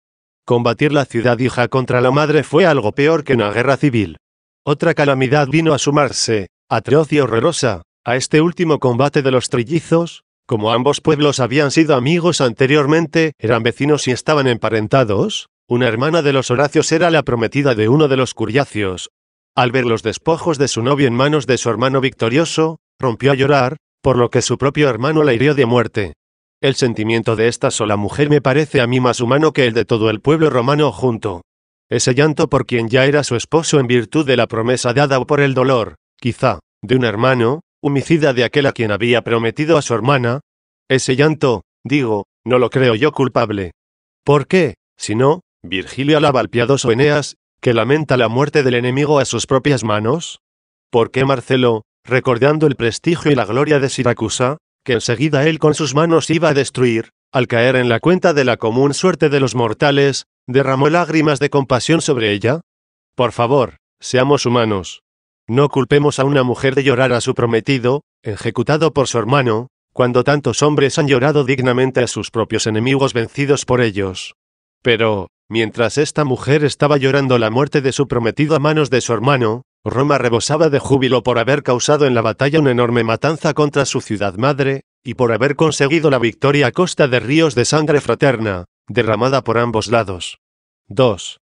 Combatir la ciudad hija contra la madre fue algo peor que una guerra civil. Otra calamidad vino a sumarse, atroz y horrorosa, a este último combate de los trillizos. Como ambos pueblos habían sido amigos anteriormente, eran vecinos y estaban emparentados, una hermana de los Horacios era la prometida de uno de los curiacios. Al ver los despojos de su novio en manos de su hermano victorioso, rompió a llorar, por lo que su propio hermano la hirió de muerte. El sentimiento de esta sola mujer me parece a mí más humano que el de todo el pueblo romano junto. Ese llanto por quien ya era su esposo en virtud de la promesa dada o por el dolor, quizá, de un hermano, homicida de aquel a quien había prometido a su hermana. Ese llanto, digo, no lo creo yo culpable. ¿Por qué? Si no, Virgilio alaba al piadoso Eneas, que lamenta la muerte del enemigo a sus propias manos. ¿Por qué Marcelo, recordando el prestigio y la gloria de Siracusa, que enseguida él con sus manos iba a destruir, al caer en la cuenta de la común suerte de los mortales, derramó lágrimas de compasión sobre ella? Por favor, seamos humanos. No culpemos a una mujer de llorar a su prometido, ejecutado por su hermano, cuando tantos hombres han llorado dignamente a sus propios enemigos vencidos por ellos. Pero, mientras esta mujer estaba llorando la muerte de su prometido a manos de su hermano, Roma rebosaba de júbilo por haber causado en la batalla una enorme matanza contra su ciudad madre, y por haber conseguido la victoria a costa de ríos de sangre fraterna, derramada por ambos lados. 2.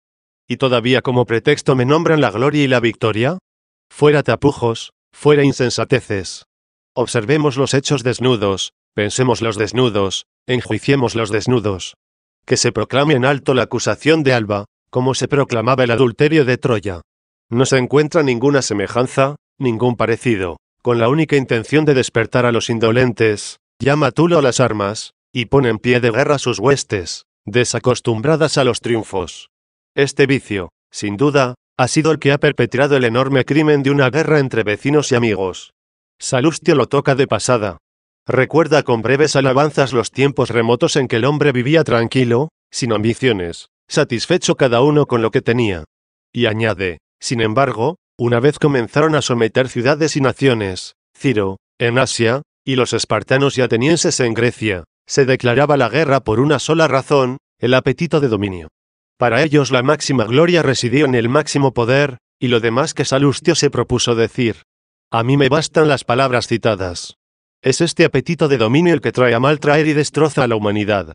¿Y todavía como pretexto me nombran la gloria y la victoria? Fuera tapujos, fuera insensateces. Observemos los hechos desnudos, pensemos los desnudos, enjuiciemos los desnudos. Que se proclame en alto la acusación de Alba, como se proclamaba el adulterio de Troya. No se encuentra ninguna semejanza, ningún parecido, con la única intención de despertar a los indolentes, llama Tulo a las armas, y pone en pie de guerra sus huestes, desacostumbradas a los triunfos. Este vicio, sin duda, ha sido el que ha perpetrado el enorme crimen de una guerra entre vecinos y amigos. Salustio lo toca de pasada. Recuerda con breves alabanzas los tiempos remotos en que el hombre vivía tranquilo, sin ambiciones, satisfecho cada uno con lo que tenía. Y añade, sin embargo, una vez comenzaron a someter ciudades y naciones, Ciro, en Asia, y los espartanos y atenienses en Grecia, se declaraba la guerra por una sola razón, el apetito de dominio. Para ellos la máxima gloria residió en el máximo poder, y lo demás que Salustio se propuso decir. A mí me bastan las palabras citadas. Es este apetito de dominio el que trae a mal traer y destroza a la humanidad.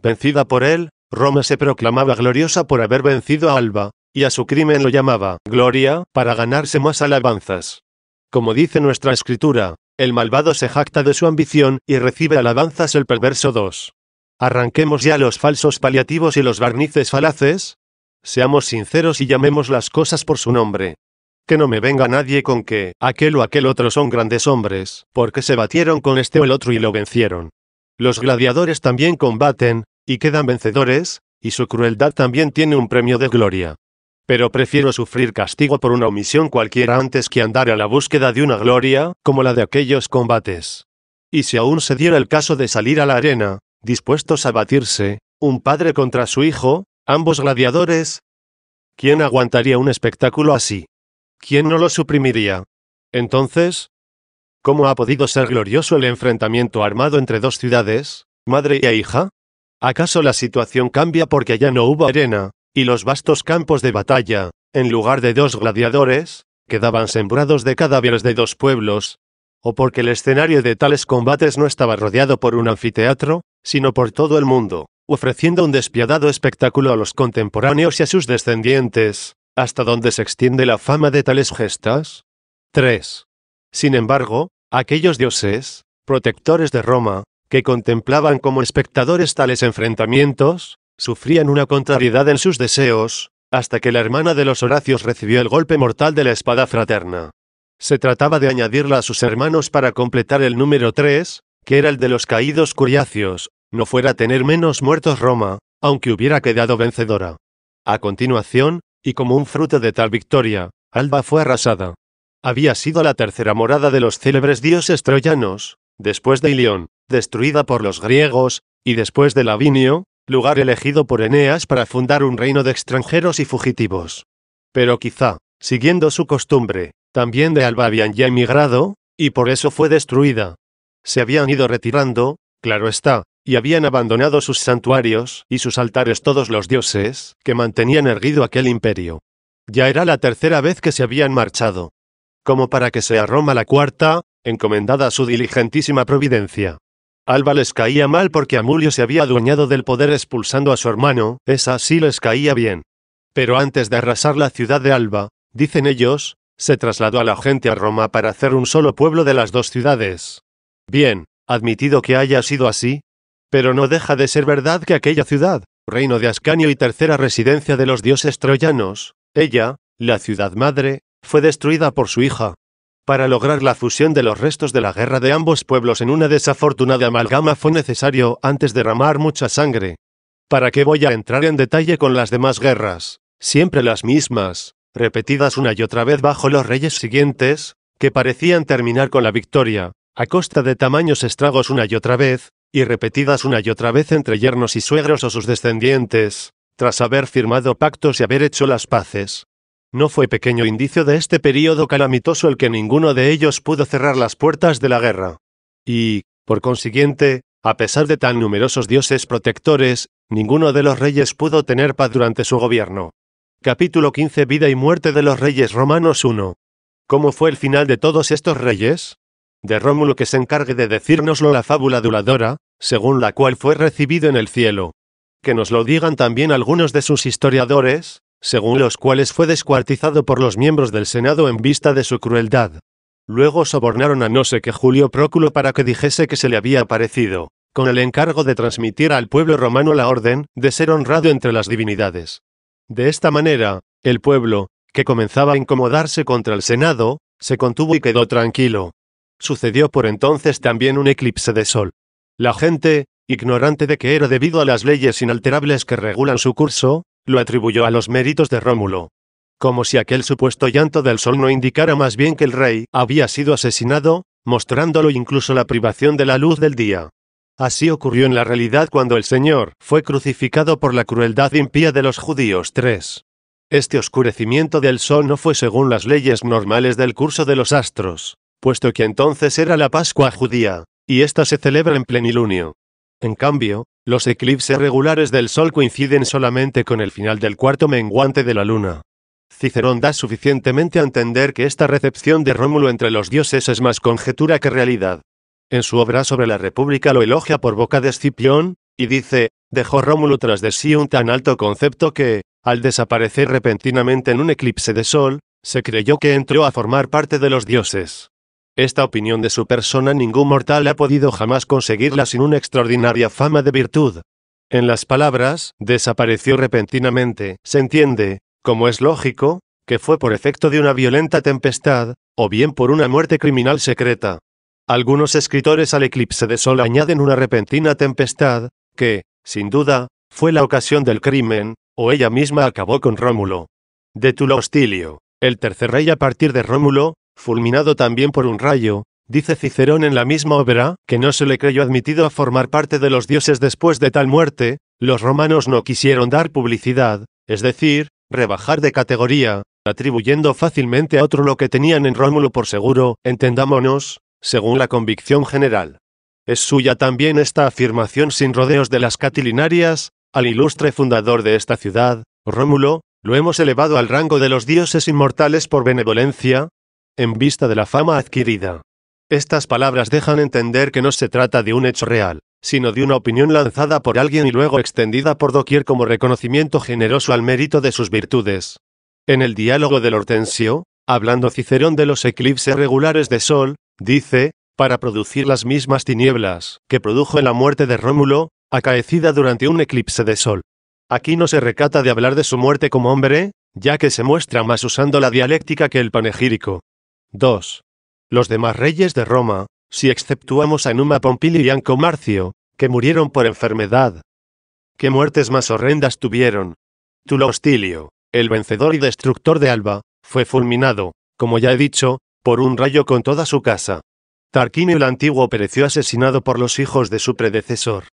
Vencida por él, Roma se proclamaba gloriosa por haber vencido a Alba, y a su crimen lo llamaba gloria, para ganarse más alabanzas. Como dice nuestra escritura, el malvado se jacta de su ambición y recibe alabanzas el perverso. 2. Arranquemos ya los falsos paliativos y los barnices falaces. Seamos sinceros y llamemos las cosas por su nombre. Que no me venga nadie con que aquel o aquel otro son grandes hombres, porque se batieron con este o el otro y lo vencieron. Los gladiadores también combaten, y quedan vencedores, y su crueldad también tiene un premio de gloria. Pero prefiero sufrir castigo por una omisión cualquiera antes que andar a la búsqueda de una gloria, como la de aquellos combates. Y si aún se diera el caso de salir a la arena, dispuestos a batirse, un padre contra su hijo, ambos gladiadores, ¿quién aguantaría un espectáculo así? ¿Quién no lo suprimiría? Entonces, ¿cómo ha podido ser glorioso el enfrentamiento armado entre dos ciudades, madre y hija? ¿Acaso la situación cambia porque allá no hubo arena, y los vastos campos de batalla, en lugar de dos gladiadores, quedaban sembrados de cadáveres de dos pueblos? ¿O porque el escenario de tales combates no estaba rodeado por un anfiteatro, sino por todo el mundo, ofreciendo un despiadado espectáculo a los contemporáneos y a sus descendientes, hasta donde se extiende la fama de tales gestas? 3. Sin embargo, aquellos dioses, protectores de Roma, que contemplaban como espectadores tales enfrentamientos, sufrían una contrariedad en sus deseos, hasta que la hermana de los Horacios recibió el golpe mortal de la espada fraterna. Se trataba de añadirla a sus hermanos para completar el número 3, que era el de los caídos Curiacios, no fuera a tener menos muertos Roma, aunque hubiera quedado vencedora. A continuación, y como un fruto de tal victoria, Alba fue arrasada. Había sido la tercera morada de los célebres dioses troyanos, después de Ilión, destruida por los griegos, y después de Lavinio, lugar elegido por Eneas para fundar un reino de extranjeros y fugitivos. Pero quizá, siguiendo su costumbre, también de Alba habían ya emigrado, y por eso fue destruida. Se habían ido retirando, claro está, y habían abandonado sus santuarios y sus altares todos los dioses que mantenían erguido aquel imperio. Ya era la tercera vez que se habían marchado. Como para que sea Roma la cuarta, encomendada a su diligentísima providencia. Alba les caía mal porque Amulio se había adueñado del poder expulsando a su hermano, esa sí les caía bien. Pero antes de arrasar la ciudad de Alba, dicen ellos, se trasladó a la gente a Roma para hacer un solo pueblo de las dos ciudades. Bien, admitido que haya sido así, pero no deja de ser verdad que aquella ciudad, reino de Ascanio y tercera residencia de los dioses troyanos, ella, la ciudad madre, fue destruida por su hija. Para lograr la fusión de los restos de la guerra de ambos pueblos en una desafortunada amalgama fue necesario antes derramar mucha sangre. ¿Para qué voy a entrar en detalle con las demás guerras? Siempre las mismas, repetidas una y otra vez bajo los reyes siguientes, que parecían terminar con la victoria, a costa de tamaños estragos una y otra vez, y repetidas una y otra vez entre yernos y suegros o sus descendientes, tras haber firmado pactos y haber hecho las paces. No fue pequeño indicio de este período calamitoso el que ninguno de ellos pudo cerrar las puertas de la guerra. Y, por consiguiente, a pesar de tan numerosos dioses protectores, ninguno de los reyes pudo tener paz durante su gobierno. Capítulo 15. Vida y muerte de los reyes romanos 1. ¿Cómo fue el final de todos estos reyes? De Rómulo que se encargue de decírnoslo la fábula aduladora, según la cual fue recibido en el cielo. Que nos lo digan también algunos de sus historiadores, según los cuales fue descuartizado por los miembros del Senado en vista de su crueldad. Luego sobornaron a no sé qué Julio Próculo para que dijese que se le había aparecido, con el encargo de transmitir al pueblo romano la orden de ser honrado entre las divinidades. De esta manera, el pueblo, que comenzaba a incomodarse contra el Senado, se contuvo y quedó tranquilo. Sucedió por entonces también un eclipse de sol. La gente, ignorante de que era debido a las leyes inalterables que regulan su curso, lo atribuyó a los méritos de Rómulo. Como si aquel supuesto llanto del sol no indicara más bien que el rey había sido asesinado, mostrándolo incluso la privación de la luz del día. Así ocurrió en la realidad cuando el Señor fue crucificado por la crueldad impía de los judíos. 3. Este oscurecimiento del sol no fue según las leyes normales del curso de los astros, puesto que entonces era la Pascua judía, y ésta se celebra en plenilunio. En cambio, los eclipses regulares del sol coinciden solamente con el final del cuarto menguante de la luna. Cicerón da suficientemente a entender que esta recepción de Rómulo entre los dioses es más conjetura que realidad. En su obra sobre la República lo elogia por boca de Escipión, y dice, dejó Rómulo tras de sí un tan alto concepto que, al desaparecer repentinamente en un eclipse de sol, se creyó que entró a formar parte de los dioses. Esta opinión de su persona ningún mortal ha podido jamás conseguirla sin una extraordinaria fama de virtud. En las palabras, desapareció repentinamente, se entiende, como es lógico, que fue por efecto de una violenta tempestad, o bien por una muerte criminal secreta. Algunos escritores al eclipse de sol añaden una repentina tempestad, que, sin duda, fue la ocasión del crimen, o ella misma acabó con Rómulo. De Tulo Hostilio, el tercer rey a partir de Rómulo, fulminado también por un rayo, dice Cicerón en la misma obra, que no se le creyó admitido a formar parte de los dioses después de tal muerte, los romanos no quisieron dar publicidad, es decir, rebajar de categoría, atribuyendo fácilmente a otro lo que tenían en Rómulo por seguro, entendámonos, según la convicción general. Es suya también esta afirmación sin rodeos de las catilinarias, al ilustre fundador de esta ciudad, Rómulo, lo hemos elevado al rango de los dioses inmortales por benevolencia, en vista de la fama adquirida. Estas palabras dejan entender que no se trata de un hecho real, sino de una opinión lanzada por alguien y luego extendida por doquier como reconocimiento generoso al mérito de sus virtudes. En el diálogo del Hortensio, hablando Cicerón de los eclipses regulares de sol, dice, para producir las mismas tinieblas que produjo en la muerte de Rómulo, acaecida durante un eclipse de sol. Aquí no se recata de hablar de su muerte como hombre, ya que se muestra más usando la dialéctica que el panegírico. 2. Los demás reyes de Roma, si exceptuamos a Numa Pompilio y Anco Marcio, que murieron por enfermedad. ¿Qué muertes más horrendas tuvieron? Tulo Hostilio, el vencedor y destructor de Alba, fue fulminado, como ya he dicho, por un rayo con toda su casa. Tarquinio el Antiguo pereció asesinado por los hijos de su predecesor.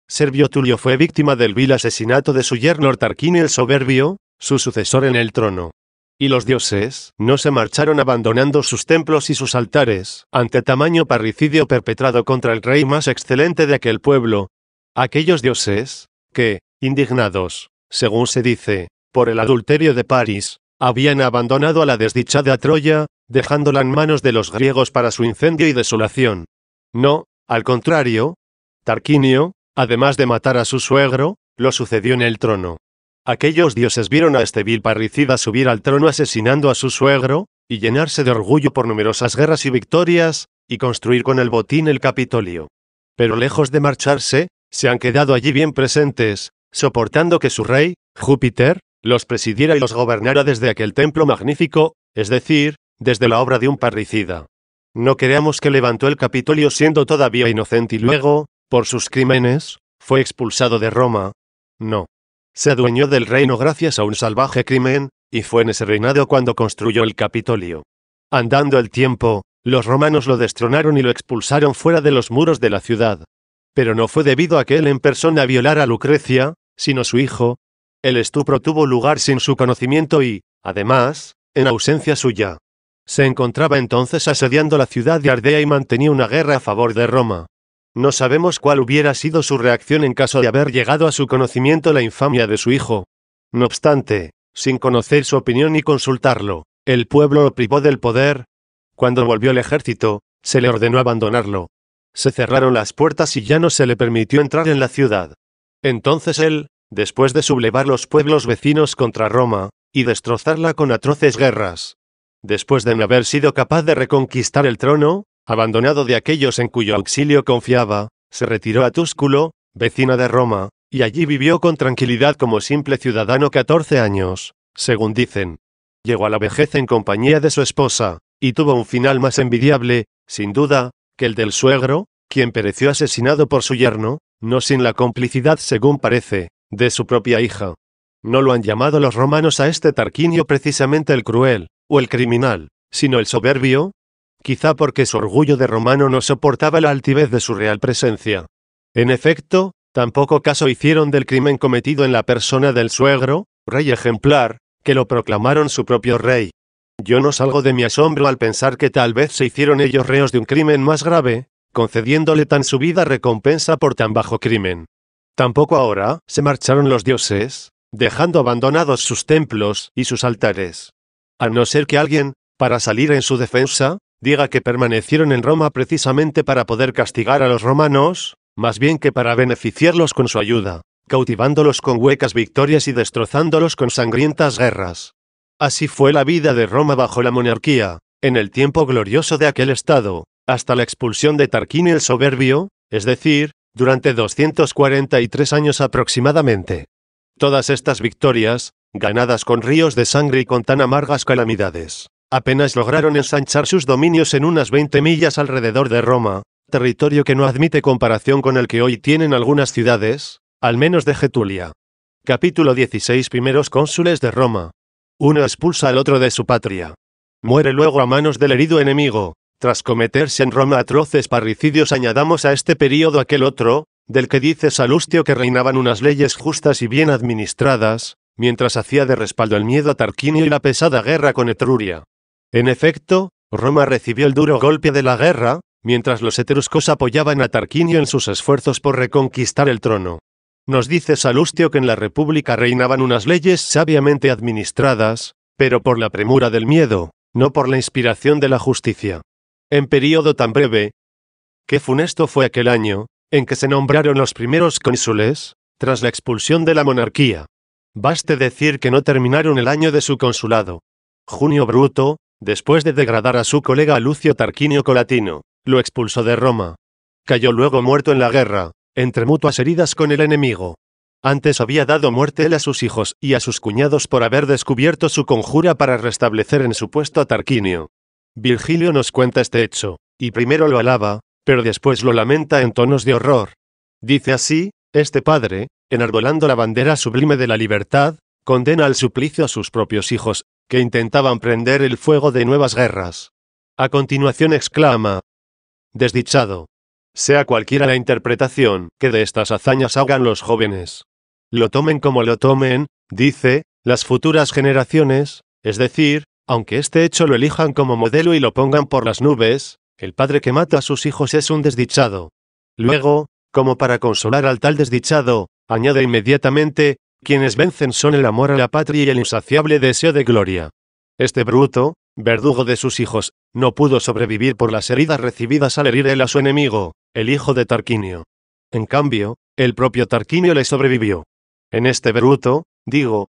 Servio Tulio fue víctima del vil asesinato de su yerno Tarquinio el Soberbio, su sucesor en el trono. Y los dioses no se marcharon abandonando sus templos y sus altares, ante tamaño parricidio perpetrado contra el rey más excelente de aquel pueblo. Aquellos dioses, que, indignados, según se dice, por el adulterio de París, habían abandonado a la desdichada Troya, dejándola en manos de los griegos para su incendio y desolación. No, al contrario, Tarquinio, además de matar a su suegro, lo sucedió en el trono. Aquellos dioses vieron a este vil parricida subir al trono asesinando a su suegro, y llenarse de orgullo por numerosas guerras y victorias, y construir con el botín el Capitolio. Pero lejos de marcharse, se han quedado allí bien presentes, soportando que su rey, Júpiter, los presidiera y los gobernara desde aquel templo magnífico, es decir, desde la obra de un parricida. No creamos que levantó el Capitolio siendo todavía inocente y luego, por sus crímenes, fue expulsado de Roma. No. Se adueñó del reino gracias a un salvaje crimen, y fue en ese reinado cuando construyó el Capitolio. Andando el tiempo, los romanos lo destronaron y lo expulsaron fuera de los muros de la ciudad. Pero no fue debido a que él en persona violara a Lucrecia, sino su hijo. El estupro tuvo lugar sin su conocimiento y, Además, en ausencia suya, se encontraba entonces asediando la ciudad de Ardea y mantenía una guerra a favor de Roma. No sabemos cuál hubiera sido su reacción en caso de haber llegado a su conocimiento la infamia de su hijo. No obstante, sin conocer su opinión ni consultarlo, el pueblo lo privó del poder. Cuando volvió el ejército, se le ordenó abandonarlo. Se cerraron las puertas y ya no se le permitió entrar en la ciudad. Entonces él, después de sublevar los pueblos vecinos contra Roma, y destrozarla con atroces guerras, después de no haber sido capaz de reconquistar el trono, abandonado de aquellos en cuyo auxilio confiaba, se retiró a Túsculo, vecina de Roma, y allí vivió con tranquilidad como simple ciudadano 14 años, según dicen. Llegó a la vejez en compañía de su esposa, y tuvo un final más envidiable, sin duda, que el del suegro, quien pereció asesinado por su yerno, no sin la complicidad, según parece, de su propia hija. No lo han llamado los romanos a este Tarquinio precisamente el cruel, o el criminal, sino el soberbio, quizá porque su orgullo de romano no soportaba la altivez de su real presencia. En efecto, tampoco caso hicieron del crimen cometido en la persona del suegro, rey ejemplar, que lo proclamaron su propio rey. Yo no salgo de mi asombro al pensar que tal vez se hicieron ellos reos de un crimen más grave, concediéndole tan subida recompensa por tan bajo crimen. Tampoco ahora se marcharon los dioses, dejando abandonados sus templos y sus altares. A no ser que alguien, para salir en su defensa, diga que permanecieron en Roma precisamente para poder castigar a los romanos, más bien que para beneficiarlos con su ayuda, cautivándolos con huecas victorias y destrozándolos con sangrientas guerras. Así fue la vida de Roma bajo la monarquía, en el tiempo glorioso de aquel estado, hasta la expulsión de Tarquinio el soberbio, es decir, durante 243 años aproximadamente. Todas estas victorias, ganadas con ríos de sangre y con tan amargas calamidades, apenas lograron ensanchar sus dominios en unas 20 millas alrededor de Roma, territorio que no admite comparación con el que hoy tienen algunas ciudades, al menos de Getulia. Capítulo 16. Primeros cónsules de Roma. Uno expulsa al otro de su patria. Muere luego a manos del herido enemigo. Tras cometerse en Roma atroces parricidios, añadamos a este período aquel otro, del que dice Salustio que reinaban unas leyes justas y bien administradas, mientras hacía de respaldo el miedo a Tarquinio y la pesada guerra con Etruria. En efecto, Roma recibió el duro golpe de la guerra, mientras los etruscos apoyaban a Tarquinio en sus esfuerzos por reconquistar el trono. Nos dice Salustio que en la República reinaban unas leyes sabiamente administradas, pero por la premura del miedo, no por la inspiración de la justicia. En período tan breve, qué funesto fue aquel año, en que se nombraron los primeros cónsules, tras la expulsión de la monarquía. Baste decir que no terminaron el año de su consulado. Junio Bruto, después de degradar a su colega Lucio Tarquinio Colatino, lo expulsó de Roma. Cayó luego muerto en la guerra, entre mutuas heridas con el enemigo. Antes había dado muerte él a sus hijos y a sus cuñados por haber descubierto su conjura para restablecer en su puesto a Tarquinio. Virgilio nos cuenta este hecho, y primero lo alaba, pero después lo lamenta en tonos de horror. Dice así: este padre, enarbolando la bandera sublime de la libertad, condena al suplicio a sus propios hijos, que intentaban prender el fuego de nuevas guerras. A continuación exclama: desdichado. Sea cualquiera la interpretación que de estas hazañas hagan los jóvenes. Lo tomen como lo tomen, dice, las futuras generaciones, es decir, aunque este hecho lo elijan como modelo y lo pongan por las nubes, el padre que mata a sus hijos es un desdichado. Luego, como para consolar al tal desdichado, añade inmediatamente: quienes vencen son el amor a la patria y el insaciable deseo de gloria. Este bruto, verdugo de sus hijos, no pudo sobrevivir por las heridas recibidas al herir él a su enemigo, el hijo de Tarquinio. En cambio, el propio Tarquinio le sobrevivió. En este bruto, digo,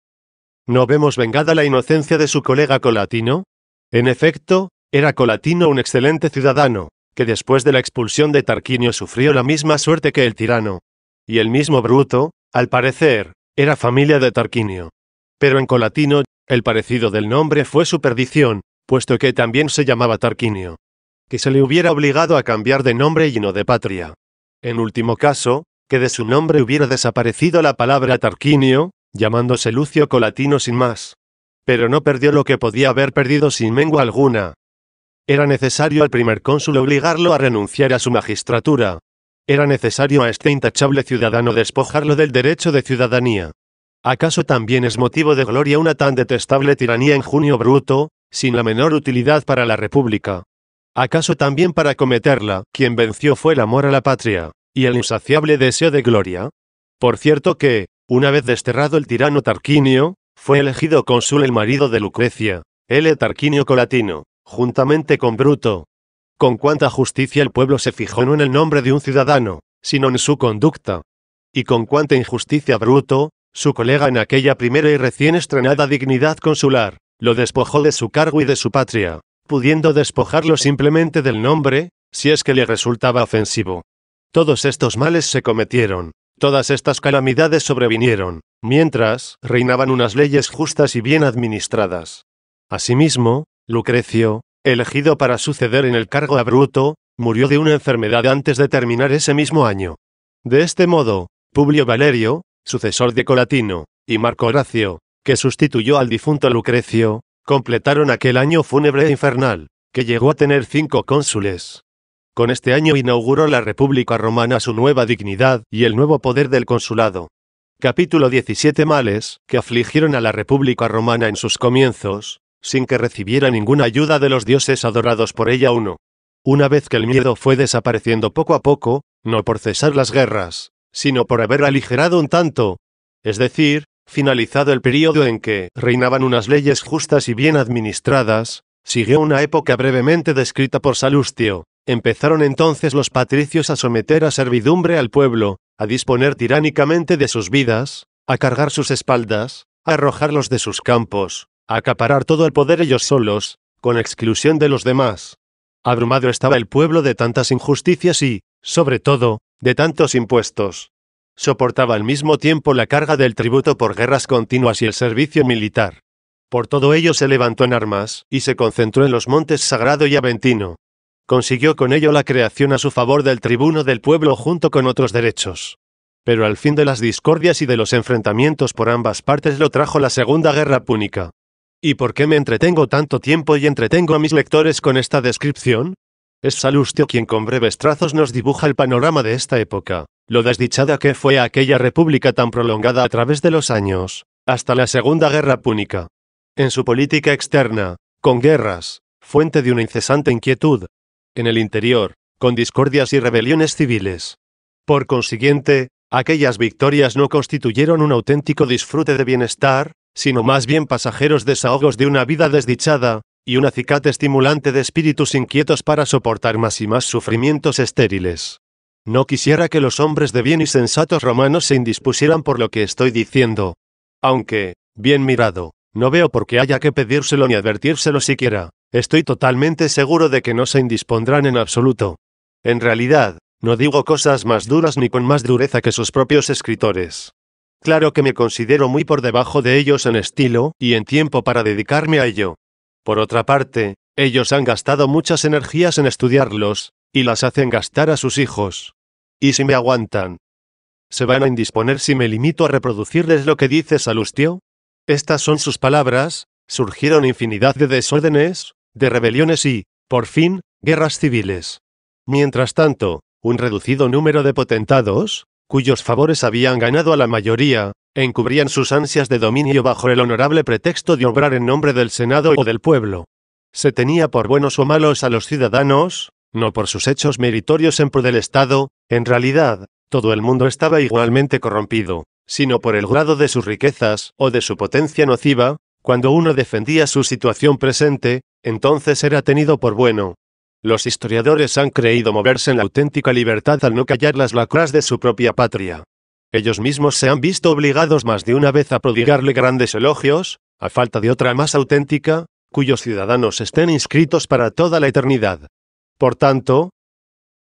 ¿no vemos vengada la inocencia de su colega Colatino? En efecto, era Colatino un excelente ciudadano, que después de la expulsión de Tarquinio sufrió la misma suerte que el tirano. Y el mismo bruto, al parecer, era familia de Tarquinio. Pero en Colatino, el parecido del nombre fue su perdición, puesto que también se llamaba Tarquinio. Que se le hubiera obligado a cambiar de nombre y no de patria. En último caso, que de su nombre hubiera desaparecido la palabra Tarquinio, llamándose Lucio Colatino sin más. Pero no perdió lo que podía haber perdido sin mengua alguna. Era necesario al primer cónsul obligarlo a renunciar a su magistratura. Era necesario a este intachable ciudadano despojarlo del derecho de ciudadanía. ¿Acaso también es motivo de gloria una tan detestable tiranía en Junio Bruto, sin la menor utilidad para la República? ¿Acaso también para cometerla, quien venció fue el amor a la patria, y el insaciable deseo de gloria? Por cierto que, una vez desterrado el tirano Tarquinio, fue elegido cónsul el marido de Lucrecia, L. Tarquinio Colatino, juntamente con Bruto. Con cuánta justicia el pueblo se fijó no en el nombre de un ciudadano, sino en su conducta. Y con cuánta injusticia Bruto, su colega en aquella primera y recién estrenada dignidad consular, lo despojó de su cargo y de su patria, pudiendo despojarlo simplemente del nombre, si es que le resultaba ofensivo. Todos estos males se cometieron, todas estas calamidades sobrevinieron, mientras reinaban unas leyes justas y bien administradas. Asimismo, Lucrecio, elegido para suceder en el cargo a Bruto, murió de una enfermedad antes de terminar ese mismo año. De este modo, Publio Valerio, sucesor de Colatino, y Marco Horacio, que sustituyó al difunto Lucrecio, completaron aquel año fúnebre e infernal, que llegó a tener 5 cónsules. Con este año inauguró la República Romana su nueva dignidad y el nuevo poder del consulado. Capítulo 17 Males que afligieron a la República Romana en sus comienzos, sin que recibiera ninguna ayuda de los dioses adorados por ella. 1. Una vez que el miedo fue desapareciendo poco a poco, no por cesar las guerras, sino por haber aligerado un tanto, es decir, finalizado el período en que reinaban unas leyes justas y bien administradas, siguió una época brevemente descrita por Salustio. Empezaron entonces los patricios a someter a servidumbre al pueblo, a disponer tiránicamente de sus vidas, a cargar sus espaldas, a arrojarlos de sus campos, a acaparar todo el poder ellos solos, con exclusión de los demás. Abrumado estaba el pueblo de tantas injusticias y, sobre todo, de tantos impuestos. Soportaba al mismo tiempo la carga del tributo por guerras continuas y el servicio militar. Por todo ello se levantó en armas, y se concentró en los montes Sagrado y Aventino. Consiguió con ello la creación a su favor del tribuno del pueblo junto con otros derechos. Pero al fin de las discordias y de los enfrentamientos por ambas partes lo trajo la Segunda Guerra Púnica. ¿Y por qué me entretengo tanto tiempo y entretengo a mis lectores con esta descripción? Es Salustio quien con breves trazos nos dibuja el panorama de esta época, lo desdichada que fue aquella república tan prolongada a través de los años, hasta la Segunda Guerra Púnica. En su política externa, con guerras, fuente de una incesante inquietud. En el interior, con discordias y rebeliones civiles. Por consiguiente, aquellas victorias no constituyeron un auténtico disfrute de bienestar, sino más bien pasajeros desahogos de una vida desdichada, y un acicate estimulante de espíritus inquietos para soportar más y más sufrimientos estériles. No quisiera que los hombres de bien y sensatos romanos se indispusieran por lo que estoy diciendo. Aunque, bien mirado, no veo por qué haya que pedírselo ni advertírselo siquiera. Estoy totalmente seguro de que no se indispondrán en absoluto. En realidad, no digo cosas más duras ni con más dureza que sus propios escritores. Claro que me considero muy por debajo de ellos en estilo y en tiempo para dedicarme a ello. Por otra parte, ellos han gastado muchas energías en estudiarlos, y las hacen gastar a sus hijos. ¿Y si me aguantan? ¿Se van a indisponer si me limito a reproducirles lo que dice Salustio? Estas son sus palabras: surgieron infinidad de desórdenes, de rebeliones y, por fin, guerras civiles. Mientras tanto, un reducido número de potentados, cuyos favores habían ganado a la mayoría, encubrían sus ansias de dominio bajo el honorable pretexto de obrar en nombre del Senado o del pueblo. Se tenía por buenos o malos a los ciudadanos, no por sus hechos meritorios en pro del Estado. En realidad, todo el mundo estaba igualmente corrompido, sino por el grado de sus riquezas o de su potencia nociva. Cuando uno defendía su situación presente, entonces era tenido por bueno. Los historiadores han creído moverse en la auténtica libertad al no callar las lacras de su propia patria. Ellos mismos se han visto obligados más de una vez a prodigarle grandes elogios, a falta de otra más auténtica, cuyos ciudadanos estén inscritos para toda la eternidad. Por tanto,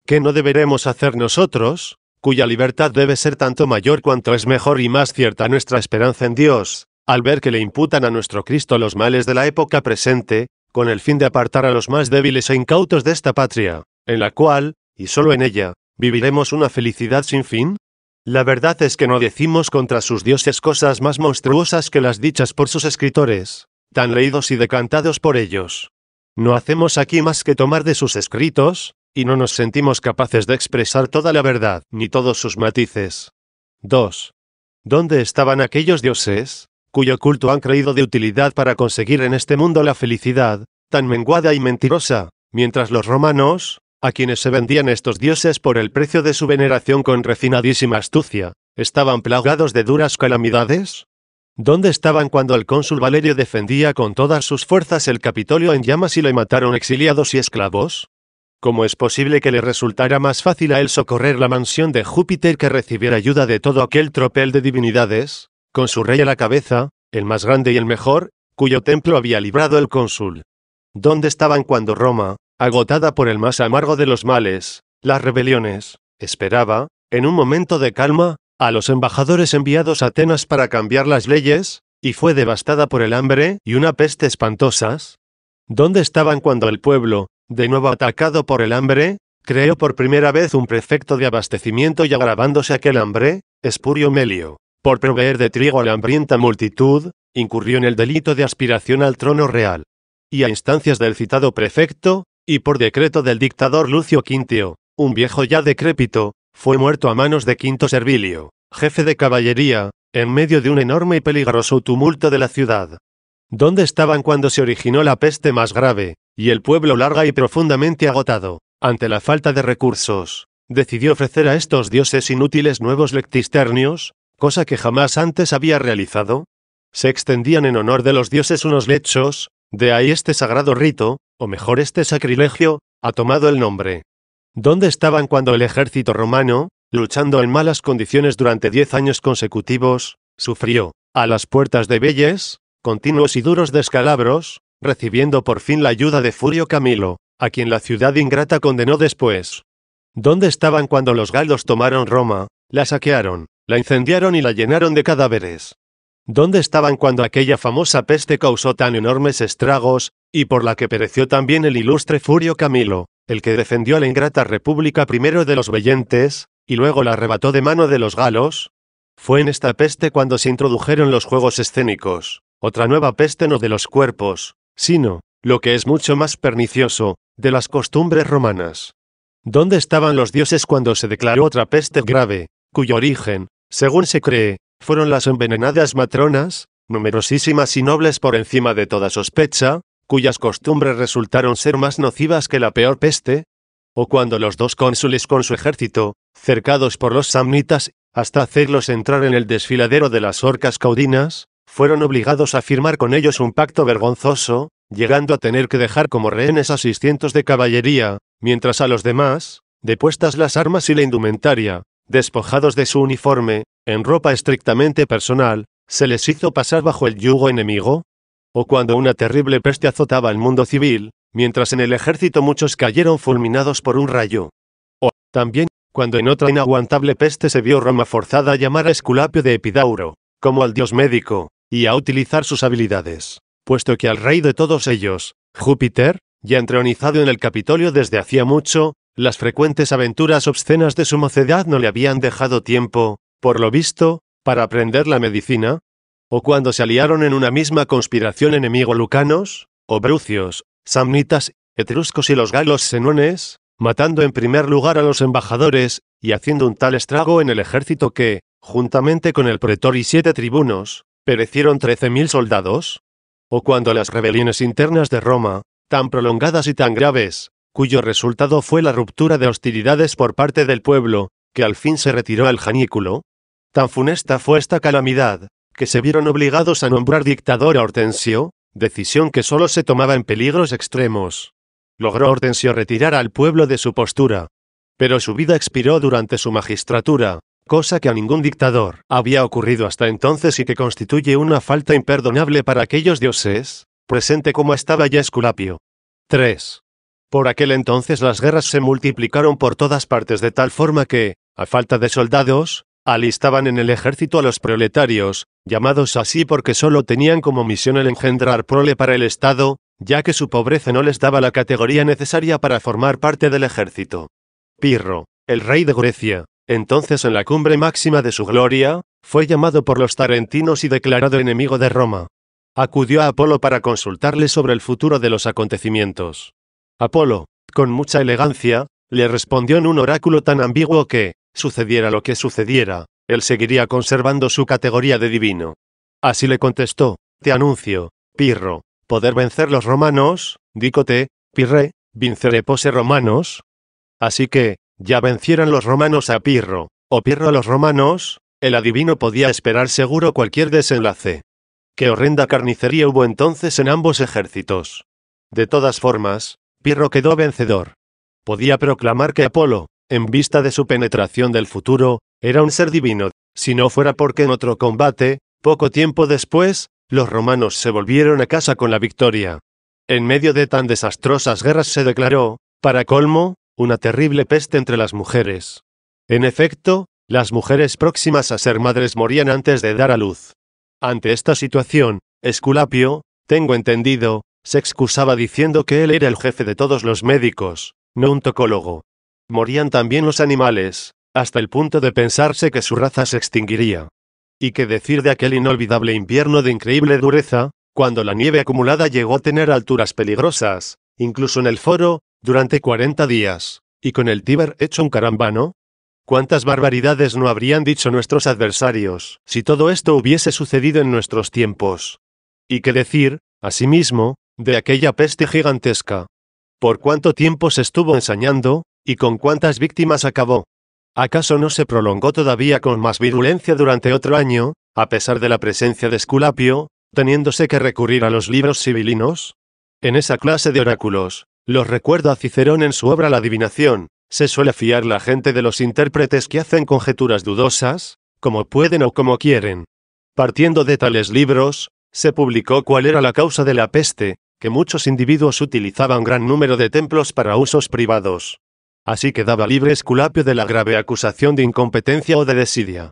¿qué no deberemos hacer nosotros, cuya libertad debe ser tanto mayor cuanto es mejor y más cierta nuestra esperanza en Dios, al ver que le imputan a nuestro Cristo los males de la época presente, con el fin de apartar a los más débiles e incautos de esta patria, en la cual, y solo en ella, viviremos una felicidad sin fin? La verdad es que no decimos contra sus dioses cosas más monstruosas que las dichas por sus escritores, tan leídos y decantados por ellos. No hacemos aquí más que tomar de sus escritos, y no nos sentimos capaces de expresar toda la verdad, ni todos sus matices. 2. ¿Dónde estaban aquellos dioses, cuyo culto han creído de utilidad para conseguir en este mundo la felicidad, tan menguada y mentirosa, mientras los romanos, a quienes se vendían estos dioses por el precio de su veneración con refinadísima astucia, estaban plagados de duras calamidades? ¿Dónde estaban cuando el cónsul Valerio defendía con todas sus fuerzas el Capitolio en llamas y le mataron exiliados y esclavos? ¿Cómo es posible que le resultara más fácil a él socorrer la mansión de Júpiter que recibir ayuda de todo aquel tropel de divinidades, con su rey a la cabeza, el más grande y el mejor, cuyo templo había librado el cónsul? ¿Dónde estaban cuando Roma, agotada por el más amargo de los males, las rebeliones, esperaba, en un momento de calma, a los embajadores enviados a Atenas para cambiar las leyes, y fue devastada por el hambre y una peste espantosas? ¿Dónde estaban cuando el pueblo, de nuevo atacado por el hambre, creó por primera vez un prefecto de abastecimiento y agravándose aquel hambre, Espurio Melio, por proveer de trigo a la hambrienta multitud, incurrió en el delito de aspiración al trono real? Y a instancias del citado prefecto, y por decreto del dictador Lucio Quintio, un viejo ya decrépito, fue muerto a manos de Quinto Servilio, jefe de caballería, en medio de un enorme y peligroso tumulto de la ciudad. ¿Dónde estaban cuando se originó la peste más grave, y el pueblo larga y profundamente agotado, ante la falta de recursos, decidió ofrecer a estos dioses inútiles nuevos lectisternios, cosa que jamás antes había realizado? Se extendían en honor de los dioses unos lechos, de ahí este sagrado rito, o mejor este sacrilegio, ha tomado el nombre. ¿Dónde estaban cuando el ejército romano, luchando en malas condiciones durante 10 años consecutivos, sufrió, a las puertas de Velles, continuos y duros descalabros, recibiendo por fin la ayuda de Furio Camilo, a quien la ciudad ingrata condenó después? ¿Dónde estaban cuando los galos tomaron Roma, la saquearon, la incendiaron y la llenaron de cadáveres? ¿Dónde estaban cuando aquella famosa peste causó tan enormes estragos, y por la que pereció también el ilustre Furio Camilo, el que defendió a la ingrata república primero de los vellentes, y luego la arrebató de mano de los galos? Fue en esta peste cuando se introdujeron los juegos escénicos, otra nueva peste no de los cuerpos, sino, lo que es mucho más pernicioso, de las costumbres romanas. ¿Dónde estaban los dioses cuando se declaró otra peste grave, cuyo origen, según se cree, fueron las envenenadas matronas, numerosísimas y nobles por encima de toda sospecha, cuyas costumbres resultaron ser más nocivas que la peor peste? ¿O cuando los dos cónsules con su ejército, cercados por los samnitas, hasta hacerlos entrar en el desfiladero de las orcas caudinas, fueron obligados a firmar con ellos un pacto vergonzoso, llegando a tener que dejar como rehenes a 600 de caballería, mientras a los demás, depuestas las armas y la indumentaria, despojados de su uniforme, en ropa estrictamente personal, se les hizo pasar bajo el yugo enemigo? ¿O cuando una terrible peste azotaba el mundo civil, mientras en el ejército muchos cayeron fulminados por un rayo? ¿O, también, cuando en otra inaguantable peste se vio Roma forzada a llamar a Esculapio de Epidauro, como al dios médico, y a utilizar sus habilidades, puesto que al rey de todos ellos, Júpiter, ya entronizado en el Capitolio desde hacía mucho, las frecuentes aventuras obscenas de su mocedad no le habían dejado tiempo, por lo visto, para aprender la medicina? ¿O cuando se aliaron en una misma conspiración enemigo lucanos, o brucios, samnitas, etruscos y los galos senones, matando en primer lugar a los embajadores, y haciendo un tal estrago en el ejército que, juntamente con el pretor y 7 tribunos, perecieron 13.000 soldados? ¿O cuando las rebeliones internas de Roma, tan prolongadas y tan graves, cuyo resultado fue la ruptura de hostilidades por parte del pueblo, que al fin se retiró al janículo? Tan funesta fue esta calamidad, que se vieron obligados a nombrar dictador a Hortensio, decisión que solo se tomaba en peligros extremos. Logró Hortensio retirar al pueblo de su postura, pero su vida expiró durante su magistratura, cosa que a ningún dictador había ocurrido hasta entonces y que constituye una falta imperdonable para aquellos dioses, presente como estaba ya Esculapio. 3. Por aquel entonces las guerras se multiplicaron por todas partes de tal forma que, a falta de soldados, alistaban en el ejército a los proletarios, llamados así porque solo tenían como misión el engendrar prole para el Estado, ya que su pobreza no les daba la categoría necesaria para formar parte del ejército. Pirro, el rey de Grecia, entonces en la cumbre máxima de su gloria, fue llamado por los tarentinos y declarado enemigo de Roma. Acudió a Apolo para consultarle sobre el futuro de los acontecimientos. Apolo, con mucha elegancia, le respondió en un oráculo tan ambiguo que, sucediera lo que sucediera, él seguiría conservando su categoría de divino. Así le contestó: te anuncio, Pirro, poder vencer los romanos, dícote, Pirre, vincere pose romanos. Así que, ya vencieran los romanos a Pirro, o Pirro a los romanos, el adivino podía esperar seguro cualquier desenlace. Qué horrenda carnicería hubo entonces en ambos ejércitos. De todas formas, Pirro quedó vencedor. Podía proclamar que Apolo, en vista de su penetración del futuro, era un ser divino, si no fuera porque en otro combate, poco tiempo después, los romanos se volvieron a casa con la victoria. En medio de tan desastrosas guerras se declaró, para colmo, una terrible peste entre las mujeres. En efecto, las mujeres próximas a ser madres morían antes de dar a luz. Ante esta situación, Esculapio, tengo entendido, se excusaba diciendo que él era el jefe de todos los médicos, no un tocólogo. Morían también los animales, hasta el punto de pensarse que su raza se extinguiría. Y qué decir de aquel inolvidable invierno de increíble dureza, cuando la nieve acumulada llegó a tener alturas peligrosas, incluso en el foro, durante 40 días, y con el Tíber hecho un carambano. ¿Cuántas barbaridades no habrían dicho nuestros adversarios, si todo esto hubiese sucedido en nuestros tiempos? Y qué decir, asimismo, de aquella peste gigantesca. ¿Por cuánto tiempo se estuvo ensañando, y con cuántas víctimas acabó? ¿Acaso no se prolongó todavía con más virulencia durante otro año, a pesar de la presencia de Esculapio, teniéndose que recurrir a los libros sibilinos? En esa clase de oráculos, los recuerda a Cicerón en su obra La adivinación, se suele fiar la gente de los intérpretes que hacen conjeturas dudosas, como pueden o como quieren. Partiendo de tales libros, se publicó cuál era la causa de la peste, que muchos individuos utilizaban gran número de templos para usos privados. Así quedaba libre Esculapio de la grave acusación de incompetencia o de desidia.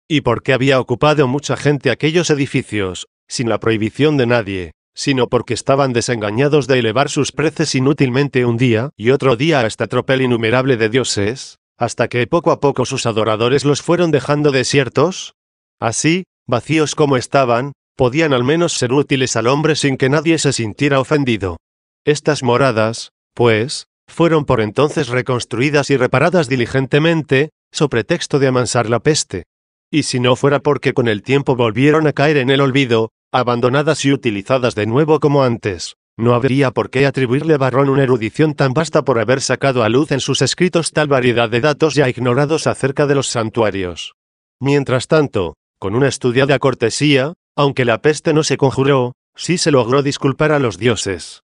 ¿Y por qué había ocupado mucha gente aquellos edificios, sin la prohibición de nadie, sino porque estaban desengañados de elevar sus preces inútilmente un día y otro día a esta tropel innumerable de dioses, hasta que poco a poco sus adoradores los fueron dejando desiertos? Así, vacíos como estaban, podían al menos ser útiles al hombre sin que nadie se sintiera ofendido. Estas moradas, pues, fueron por entonces reconstruidas y reparadas diligentemente, so pretexto de amansar la peste. Y si no fuera porque con el tiempo volvieron a caer en el olvido, abandonadas y utilizadas de nuevo como antes, no habría por qué atribuirle a Varrón una erudición tan vasta por haber sacado a luz en sus escritos tal variedad de datos ya ignorados acerca de los santuarios. Mientras tanto, con una estudiada cortesía, aunque la peste no se conjuró, sí se logró disculpar a los dioses.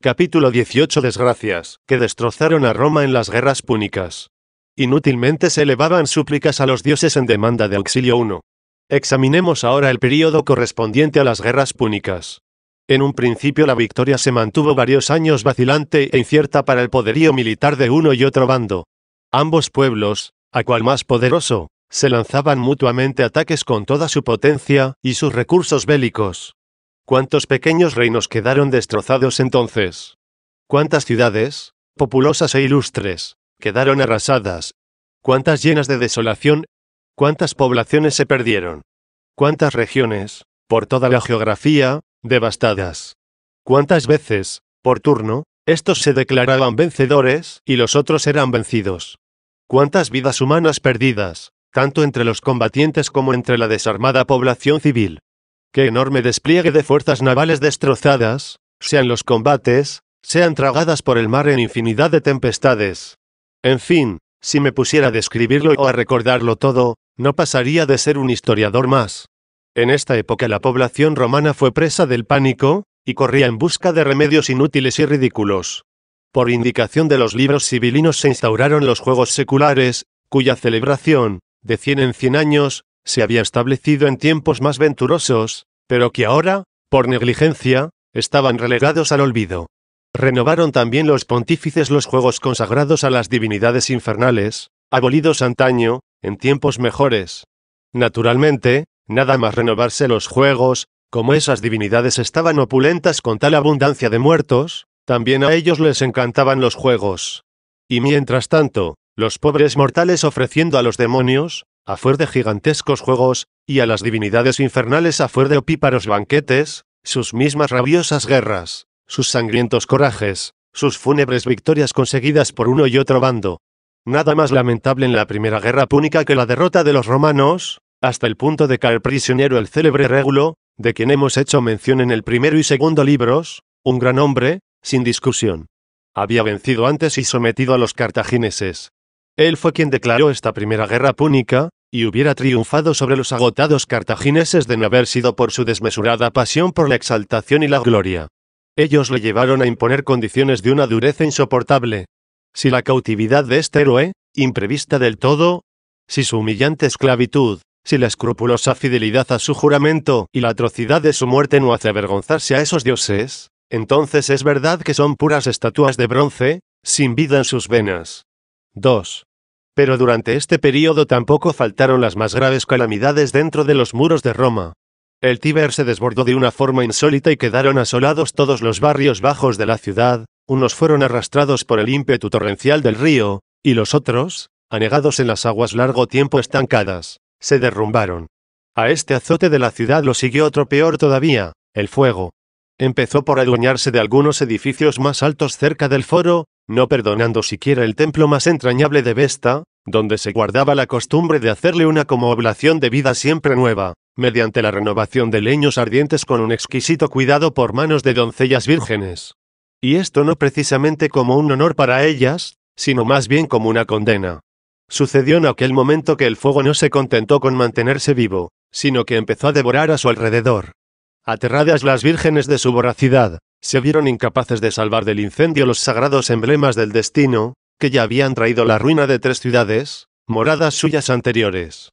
Capítulo 18. Desgracias, que destrozaron a Roma en las guerras púnicas. Inútilmente se elevaban súplicas a los dioses en demanda de auxilio 1. Examinemos ahora el período correspondiente a las guerras púnicas. En un principio la victoria se mantuvo varios años vacilante e incierta para el poderío militar de uno y otro bando. Ambos pueblos, a cual más poderoso, se lanzaban mutuamente ataques con toda su potencia y sus recursos bélicos. ¿Cuántos pequeños reinos quedaron destrozados entonces? ¿Cuántas ciudades, populosas e ilustres, quedaron arrasadas? ¿Cuántas llenas de desolación? ¿Cuántas poblaciones se perdieron? ¿Cuántas regiones, por toda la geografía, devastadas? ¿Cuántas veces, por turno, estos se declaraban vencedores y los otros eran vencidos? ¿Cuántas vidas humanas perdidas, tanto entre los combatientes como entre la desarmada población civil? ¡Qué enorme despliegue de fuerzas navales destrozadas, sean los combates, sean tragadas por el mar en infinidad de tempestades! En fin, si me pusiera a describirlo o a recordarlo todo, no pasaría de ser un historiador más. En esta época la población romana fue presa del pánico, y corría en busca de remedios inútiles y ridículos. Por indicación de los libros sibilinos se instauraron los juegos seculares, cuya celebración, de 100 en 100 años, se había establecido en tiempos más venturosos, pero que ahora, por negligencia, estaban relegados al olvido. Renovaron también los pontífices los juegos consagrados a las divinidades infernales, abolidos antaño, en tiempos mejores. Naturalmente, nada más renovarse los juegos, como esas divinidades estaban opulentas con tal abundancia de muertos, también a ellos les encantaban los juegos. Y mientras tanto, los pobres mortales ofreciendo a los demonios, a fuer de gigantescos juegos, y a las divinidades infernales a fuer de opíparos banquetes, sus mismas rabiosas guerras, sus sangrientos corajes, sus fúnebres victorias conseguidas por uno y otro bando. Nada más lamentable en la primera guerra púnica que la derrota de los romanos, hasta el punto de caer prisionero el célebre Régulo, de quien hemos hecho mención en el primero y segundo libros, un gran hombre, sin discusión. Había vencido antes y sometido a los cartagineses. Él fue quien declaró esta primera guerra púnica, y hubiera triunfado sobre los agotados cartagineses de no haber sido por su desmesurada pasión por la exaltación y la gloria. Ellos le llevaron a imponer condiciones de una dureza insoportable. Si la cautividad de este héroe, imprevista del todo, si su humillante esclavitud, si la escrupulosa fidelidad a su juramento y la atrocidad de su muerte no hace avergonzarse a esos dioses, entonces es verdad que son puras estatuas de bronce, sin vida en sus venas. 2. Pero durante este período tampoco faltaron las más graves calamidades dentro de los muros de Roma. El Tíber se desbordó de una forma insólita y quedaron asolados todos los barrios bajos de la ciudad, unos fueron arrastrados por el ímpetu torrencial del río, y los otros, anegados en las aguas largo tiempo estancadas, se derrumbaron. A este azote de la ciudad lo siguió otro peor todavía, el fuego. Empezó por adueñarse de algunos edificios más altos cerca del foro, no perdonando siquiera el templo más entrañable de Vesta, donde se guardaba la costumbre de hacerle una como oblación de vida siempre nueva, mediante la renovación de leños ardientes con un exquisito cuidado por manos de doncellas vírgenes. Y esto no precisamente como un honor para ellas, sino más bien como una condena. Sucedió en aquel momento que el fuego no se contentó con mantenerse vivo, sino que empezó a devorar a su alrededor. Aterradas las vírgenes de su voracidad, se vieron incapaces de salvar del incendio los sagrados emblemas del destino, que ya habían traído la ruina de 3 ciudades, moradas suyas anteriores.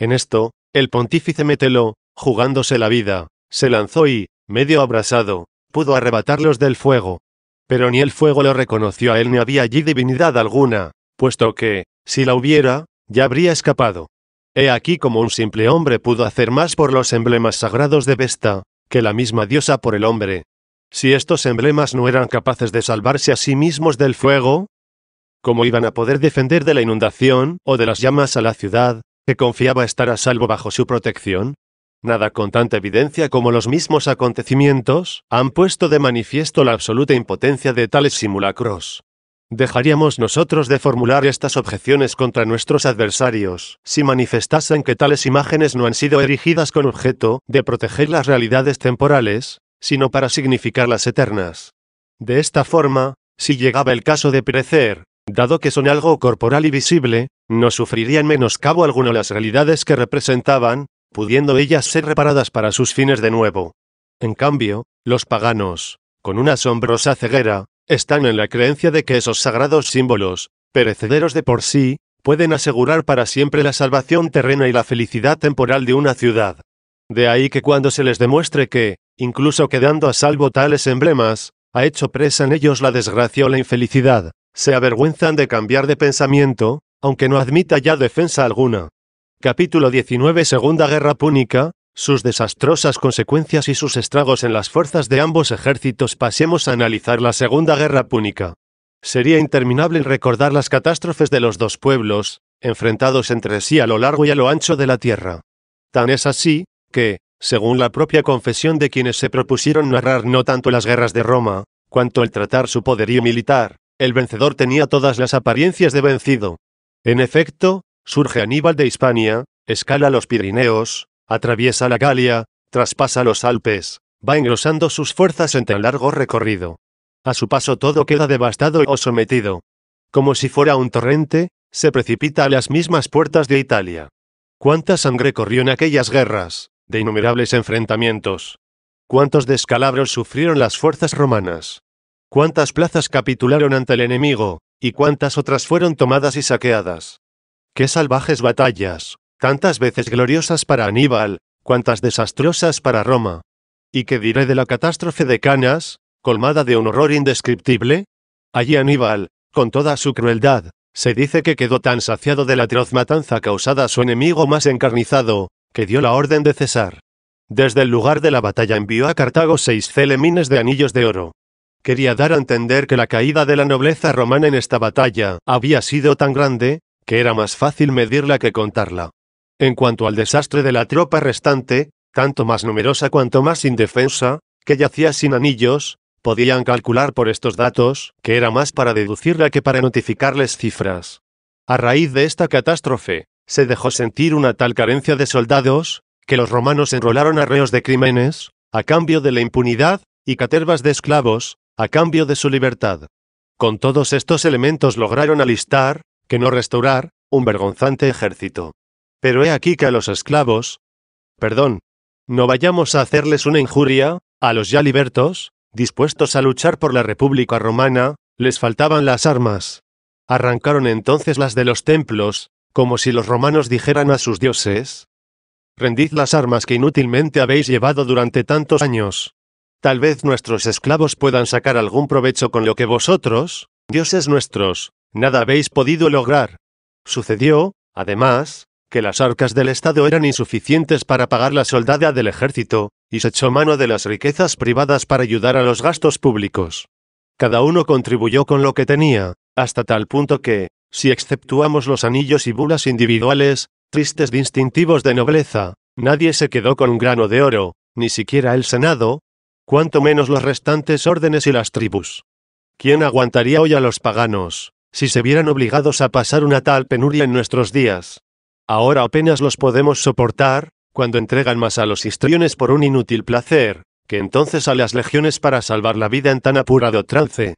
En esto, el pontífice Metelo, jugándose la vida, se lanzó y, medio abrasado, pudo arrebatarlos del fuego. Pero ni el fuego lo reconoció a él ni había allí divinidad alguna, puesto que, si la hubiera, ya habría escapado. He aquí como un simple hombre pudo hacer más por los emblemas sagrados de Vesta, que la misma diosa por el hombre. Si estos emblemas no eran capaces de salvarse a sí mismos del fuego, ¿cómo iban a poder defender de la inundación o de las llamas a la ciudad, que confiaba estar a salvo bajo su protección? Nada con tanta evidencia como los mismos acontecimientos han puesto de manifiesto la absoluta impotencia de tales simulacros. ¿Dejaríamos nosotros de formular estas objeciones contra nuestros adversarios si manifestasen que tales imágenes no han sido erigidas con objeto de proteger las realidades temporales, sino para significar las eternas? De esta forma, si llegaba el caso de perecer, dado que son algo corporal y visible, no sufrirían menoscabo alguno las realidades que representaban, pudiendo ellas ser reparadas para sus fines de nuevo. En cambio, los paganos, con una asombrosa ceguera, están en la creencia de que esos sagrados símbolos, perecederos de por sí, pueden asegurar para siempre la salvación terrena y la felicidad temporal de una ciudad. De ahí que cuando se les demuestre que, incluso quedando a salvo tales emblemas, ha hecho presa en ellos la desgracia o la infelicidad, se avergüenzan de cambiar de pensamiento, aunque no admita ya defensa alguna. Capítulo 19. Segunda Guerra Púnica, sus desastrosas consecuencias y sus estragos en las fuerzas de ambos ejércitos. Pasemos a analizar la Segunda Guerra Púnica. Sería interminable recordar las catástrofes de los dos pueblos, enfrentados entre sí a lo largo y a lo ancho de la tierra. Tan es así, que, según la propia confesión de quienes se propusieron narrar no tanto las guerras de Roma, cuanto el tratar su poderío militar, el vencedor tenía todas las apariencias de vencido. En efecto, surge Aníbal de Hispania, escala los Pirineos, atraviesa la Galia, traspasa los Alpes, va engrosando sus fuerzas en tan largo recorrido. A su paso todo queda devastado o sometido. Como si fuera un torrente, se precipita a las mismas puertas de Italia. ¿Cuánta sangre corrió en aquellas guerras, de innumerables enfrentamientos? ¿Cuántos descalabros sufrieron las fuerzas romanas? ¿Cuántas plazas capitularon ante el enemigo, y cuántas otras fueron tomadas y saqueadas? ¡Qué salvajes batallas! Tantas veces gloriosas para Aníbal, cuantas desastrosas para Roma. ¿Y qué diré de la catástrofe de Canas, colmada de un horror indescriptible? Allí Aníbal, con toda su crueldad, se dice que quedó tan saciado de la atroz matanza causada a su enemigo más encarnizado, que dio la orden de cesar. Desde el lugar de la batalla envió a Cartago 6 celemines de anillos de oro. Quería dar a entender que la caída de la nobleza romana en esta batalla había sido tan grande, que era más fácil medirla que contarla. En cuanto al desastre de la tropa restante, tanto más numerosa cuanto más indefensa, que yacía sin anillos, podían calcular por estos datos, que era más para deducirla que para notificarles cifras. A raíz de esta catástrofe, se dejó sentir una tal carencia de soldados, que los romanos enrolaron a reos de crímenes, a cambio de la impunidad, y catervas de esclavos, a cambio de su libertad. Con todos estos elementos lograron alistar, que no restaurar, un vergonzante ejército. Pero he aquí que a los esclavos, no vayamos a hacerles una injuria, a los ya libertos, dispuestos a luchar por la República Romana, les faltaban las armas. Arrancaron entonces las de los templos, como si los romanos dijeran a sus dioses: rendid las armas que inútilmente habéis llevado durante tantos años. Tal vez nuestros esclavos puedan sacar algún provecho con lo que vosotros, dioses nuestros, nada habéis podido lograr. Sucedió, además, que las arcas del Estado eran insuficientes para pagar la soldada del ejército, y se echó mano de las riquezas privadas para ayudar a los gastos públicos. Cada uno contribuyó con lo que tenía, hasta tal punto que, si exceptuamos los anillos y bulas individuales, tristes distintivos de nobleza, nadie se quedó con un grano de oro, ni siquiera el Senado, cuanto menos los restantes órdenes y las tribus. ¿Quién aguantaría hoy a los paganos, si se vieran obligados a pasar una tal penuria en nuestros días? Ahora apenas los podemos soportar, cuando entregan más a los histriones por un inútil placer, que entonces a las legiones para salvar la vida en tan apurado trance.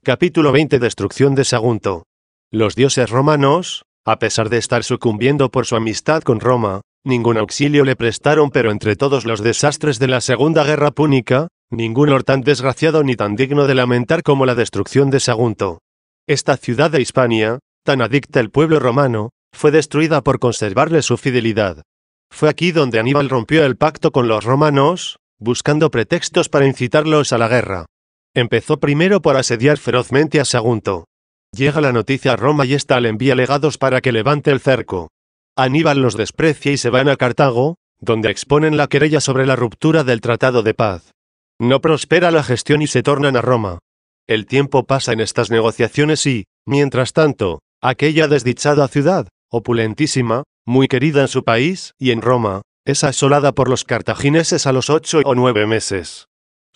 Capítulo 20. Destrucción de Sagunto. Los dioses romanos, a pesar de estar sucumbiendo por su amistad con Roma, ningún auxilio le prestaron, pero entre todos los desastres de la Segunda Guerra Púnica, ninguno tan desgraciado ni tan digno de lamentar como la destrucción de Sagunto. Esta ciudad de Hispania, tan adicta al pueblo romano, fue destruida por conservarle su fidelidad. Fue aquí donde Aníbal rompió el pacto con los romanos, buscando pretextos para incitarlos a la guerra. Empezó primero por asediar ferozmente a Sagunto. Llega la noticia a Roma y ésta le envía legados para que levante el cerco. Aníbal los desprecia y se van a Cartago, donde exponen la querella sobre la ruptura del tratado de paz. No prospera la gestión y se tornan a Roma. El tiempo pasa en estas negociaciones y, mientras tanto, aquella desdichada ciudad, opulentísima, muy querida en su país y en Roma, es asolada por los cartagineses a los 8 o 9 meses.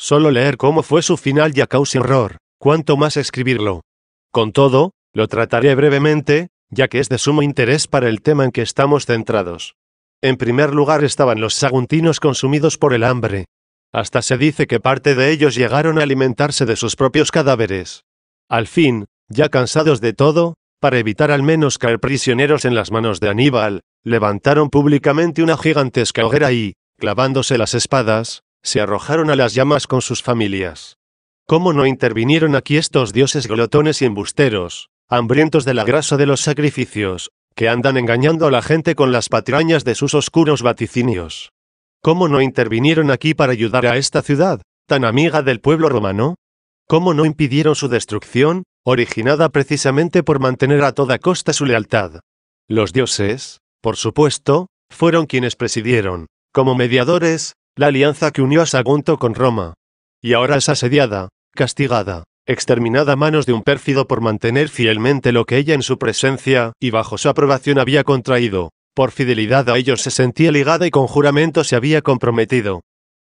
Solo leer cómo fue su final ya causa horror, cuanto más escribirlo. Con todo, lo trataré brevemente, ya que es de sumo interés para el tema en que estamos centrados. En primer lugar estaban los saguntinos consumidos por el hambre. Hasta se dice que parte de ellos llegaron a alimentarse de sus propios cadáveres. Al fin, ya cansados de todo, para evitar al menos caer prisioneros en las manos de Aníbal, levantaron públicamente una gigantesca hoguera y, clavándose las espadas, se arrojaron a las llamas con sus familias. ¿Cómo no intervinieron aquí estos dioses glotones y embusteros, hambrientos de la grasa de los sacrificios, que andan engañando a la gente con las patrañas de sus oscuros vaticinios? ¿Cómo no intervinieron aquí para ayudar a esta ciudad, tan amiga del pueblo romano? ¿Cómo no impidieron su destrucción, originada precisamente por mantener a toda costa su lealtad? Los dioses, por supuesto, fueron quienes presidieron, como mediadores, la alianza que unió a Sagunto con Roma. Y ahora es asediada, castigada, exterminada a manos de un pérfido por mantener fielmente lo que ella en su presencia y bajo su aprobación había contraído. Por fidelidad a ellos se sentía ligada y con juramento se había comprometido.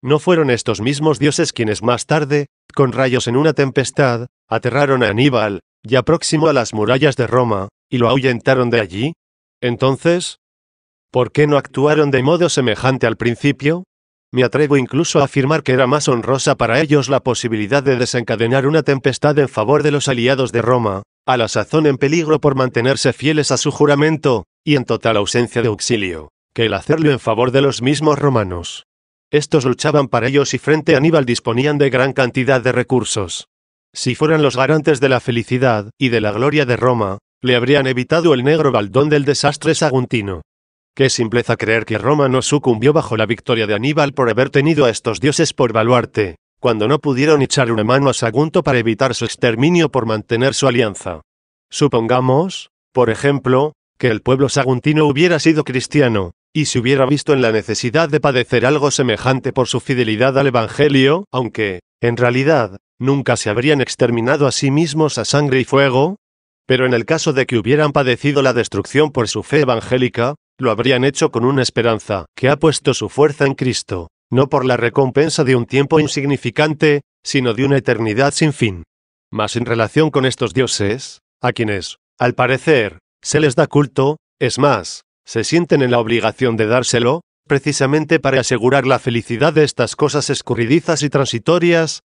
¿No fueron estos mismos dioses quienes más tarde, con rayos en una tempestad, aterraron a Aníbal, ya próximo a las murallas de Roma, y lo ahuyentaron de allí? Entonces, ¿por qué no actuaron de modo semejante al principio? Me atrevo incluso a afirmar que era más honrosa para ellos la posibilidad de desencadenar una tempestad en favor de los aliados de Roma, a la sazón en peligro por mantenerse fieles a su juramento, y en total ausencia de auxilio, que el hacerlo en favor de los mismos romanos. Estos luchaban para ellos y frente a Aníbal disponían de gran cantidad de recursos. Si fueran los garantes de la felicidad y de la gloria de Roma, le habrían evitado el negro baldón del desastre saguntino. Qué simpleza creer que Roma no sucumbió bajo la victoria de Aníbal por haber tenido a estos dioses por baluarte, cuando no pudieron echar una mano a Sagunto para evitar su exterminio por mantener su alianza. Supongamos, por ejemplo, que el pueblo saguntino hubiera sido cristiano, y se hubiera visto en la necesidad de padecer algo semejante por su fidelidad al Evangelio, aunque, en realidad, nunca se habrían exterminado a sí mismos a sangre y fuego. Pero en el caso de que hubieran padecido la destrucción por su fe evangélica, lo habrían hecho con una esperanza que ha puesto su fuerza en Cristo, no por la recompensa de un tiempo insignificante, sino de una eternidad sin fin. Mas en relación con estos dioses, a quienes, al parecer, se les da culto, es más, se sienten en la obligación de dárselo, precisamente para asegurar la felicidad de estas cosas escurridizas y transitorias.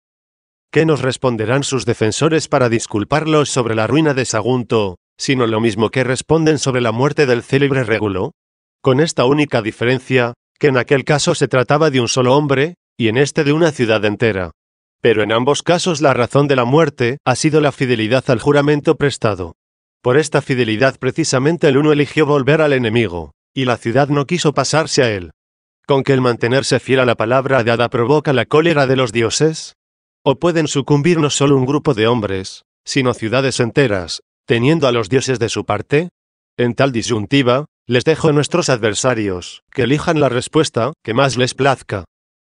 ¿Qué nos responderán sus defensores para disculparlos sobre la ruina de Sagunto, sino lo mismo que responden sobre la muerte del célebre Régulo? Con esta única diferencia, que en aquel caso se trataba de un solo hombre, y en este de una ciudad entera. Pero en ambos casos la razón de la muerte ha sido la fidelidad al juramento prestado. Por esta fidelidad precisamente el uno eligió volver al enemigo, y la ciudad no quiso pasarse a él. ¿Con que el mantenerse fiel a la palabra dada provoca la cólera de los dioses? ¿O pueden sucumbir no solo un grupo de hombres, sino ciudades enteras, teniendo a los dioses de su parte? En tal disyuntiva, les dejo a nuestros adversarios, que elijan la respuesta que más les plazca.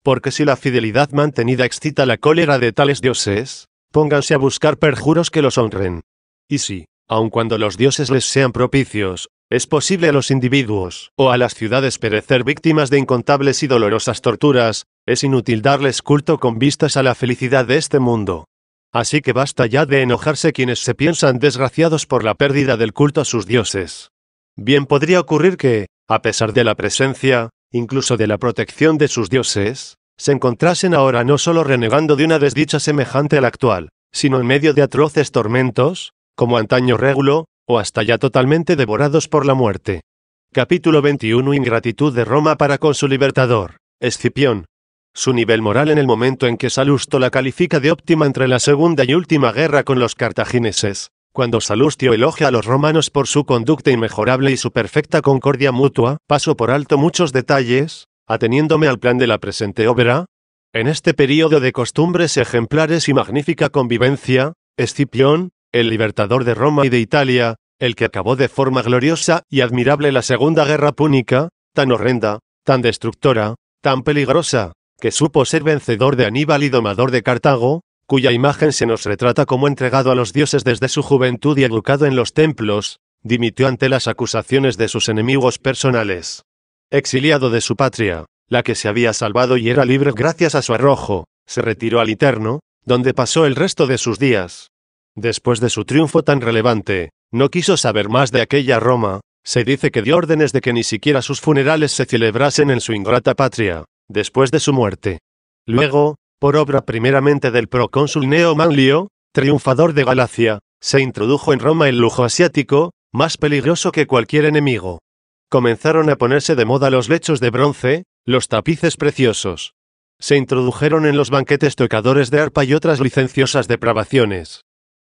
Porque si la fidelidad mantenida excita la cólera de tales dioses, pónganse a buscar perjuros que los honren. Y si, aun cuando los dioses les sean propicios, es posible a los individuos, o a las ciudades perecer víctimas de incontables y dolorosas torturas, es inútil darles culto con vistas a la felicidad de este mundo. Así que basta ya de enojarse quienes se piensan desgraciados por la pérdida del culto a sus dioses. Bien podría ocurrir que, a pesar de la presencia, incluso de la protección de sus dioses, se encontrasen ahora no solo renegando de una desdicha semejante a la actual, sino en medio de atroces tormentos, como antaño Régulo, o hasta ya totalmente devorados por la muerte. Capítulo 21. Ingratitud de Roma para con su libertador, Escipión. Su nivel moral en el momento en que Salusto la califica de óptima entre la segunda y última guerra con los cartagineses, cuando Salustio elogia a los romanos por su conducta inmejorable y su perfecta concordia mutua, paso por alto muchos detalles, ateniéndome al plan de la presente obra. En este período de costumbres ejemplares y magnífica convivencia, Escipión, el libertador de Roma y de Italia, el que acabó de forma gloriosa y admirable la Segunda Guerra Púnica, tan horrenda, tan destructora, tan peligrosa, que supo ser vencedor de Aníbal y domador de Cartago, cuya imagen se nos retrata como entregado a los dioses desde su juventud y educado en los templos, dimitió ante las acusaciones de sus enemigos personales. Exiliado de su patria, la que se había salvado y era libre gracias a su arrojo, se retiró al Iterno, donde pasó el resto de sus días. Después de su triunfo tan relevante, no quiso saber más de aquella Roma, se dice que dio órdenes de que ni siquiera sus funerales se celebrasen en su ingrata patria, después de su muerte. Luego, por obra primeramente del procónsul Gneo Manlio, triunfador de Galacia, se introdujo en Roma el lujo asiático, más peligroso que cualquier enemigo. Comenzaron a ponerse de moda los lechos de bronce, los tapices preciosos. Se introdujeron en los banquetes tocadores de arpa y otras licenciosas depravaciones.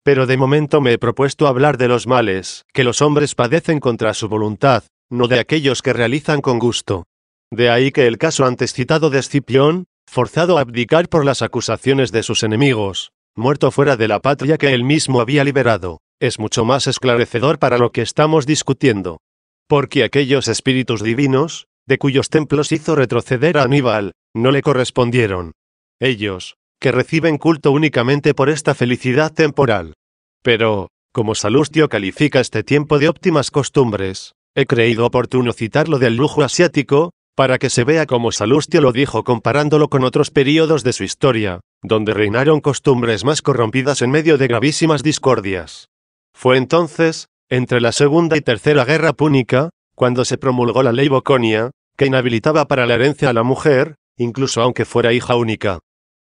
Pero de momento me he propuesto hablar de los males que los hombres padecen contra su voluntad, no de aquellos que realizan con gusto. De ahí que el caso antes citado de Escipión, forzado a abdicar por las acusaciones de sus enemigos, muerto fuera de la patria que él mismo había liberado, es mucho más esclarecedor para lo que estamos discutiendo. Porque aquellos espíritus divinos, de cuyos templos hizo retroceder a Aníbal, no le correspondieron. Ellos, que reciben culto únicamente por esta felicidad temporal. Pero, como Salustio califica este tiempo de óptimas costumbres, he creído oportuno citar lo del lujo asiático, para que se vea como Salustio lo dijo comparándolo con otros períodos de su historia, donde reinaron costumbres más corrompidas en medio de gravísimas discordias. Fue entonces, entre la Segunda y Tercera Guerra Púnica, cuando se promulgó la ley Boconia, que inhabilitaba para la herencia a la mujer, incluso aunque fuera hija única.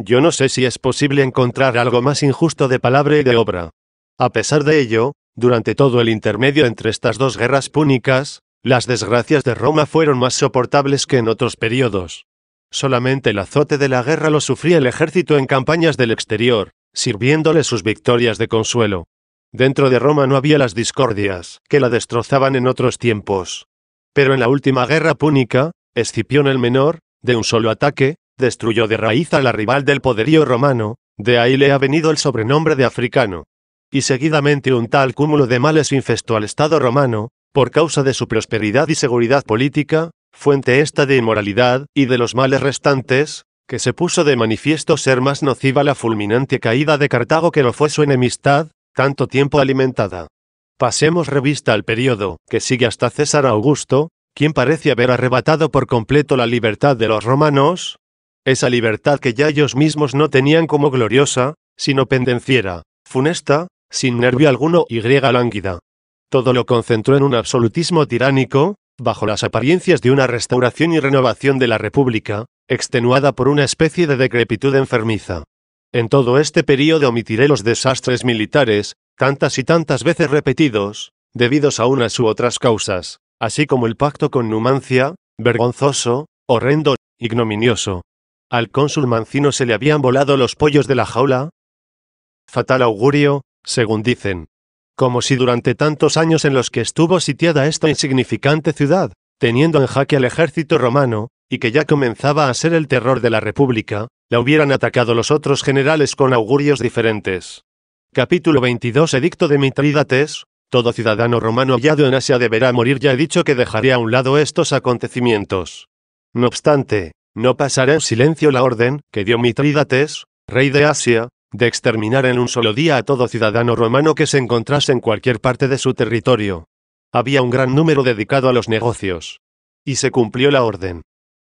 Yo no sé si es posible encontrar algo más injusto de palabra y de obra. A pesar de ello, durante todo el intermedio entre estas dos guerras púnicas, las desgracias de Roma fueron más soportables que en otros periodos. Solamente el azote de la guerra lo sufría el ejército en campañas del exterior, sirviéndole sus victorias de consuelo. Dentro de Roma no había las discordias que la destrozaban en otros tiempos. Pero en la última guerra púnica, Escipión el Menor, de un solo ataque, destruyó de raíz a la rival del poderío romano, de ahí le ha venido el sobrenombre de africano. Y seguidamente un tal cúmulo de males infestó al Estado romano, por causa de su prosperidad y seguridad política, fuente esta de inmoralidad y de los males restantes, que se puso de manifiesto ser más nociva la fulminante caída de Cartago que lo fue su enemistad, tanto tiempo alimentada. Pasemos revista al período que sigue hasta César Augusto, quien parece haber arrebatado por completo la libertad de los romanos, esa libertad que ya ellos mismos no tenían como gloriosa, sino pendenciera, funesta, sin nervio alguno y griega lánguida. Todo lo concentró en un absolutismo tiránico, bajo las apariencias de una restauración y renovación de la República, extenuada por una especie de decrepitud enfermiza. En todo este período omitiré los desastres militares, tantas y tantas veces repetidos, debidos a unas u otras causas, así como el pacto con Numancia, vergonzoso, horrendo, ignominioso. Al cónsul Mancino se le habían volado los pollos de la jaula. Fatal augurio, según dicen. Como si durante tantos años en los que estuvo sitiada esta insignificante ciudad, teniendo en jaque al ejército romano, y que ya comenzaba a ser el terror de la República, la hubieran atacado los otros generales con augurios diferentes. Capítulo 22. Edicto de Mitrídates. Todo ciudadano romano hallado en Asia deberá morir. Ya he dicho que dejaré a un lado estos acontecimientos. No obstante, no pasará en silencio la orden que dio Mitrídates, rey de Asia, de exterminar en un solo día a todo ciudadano romano que se encontrase en cualquier parte de su territorio. Había un gran número dedicado a los negocios. Y se cumplió la orden.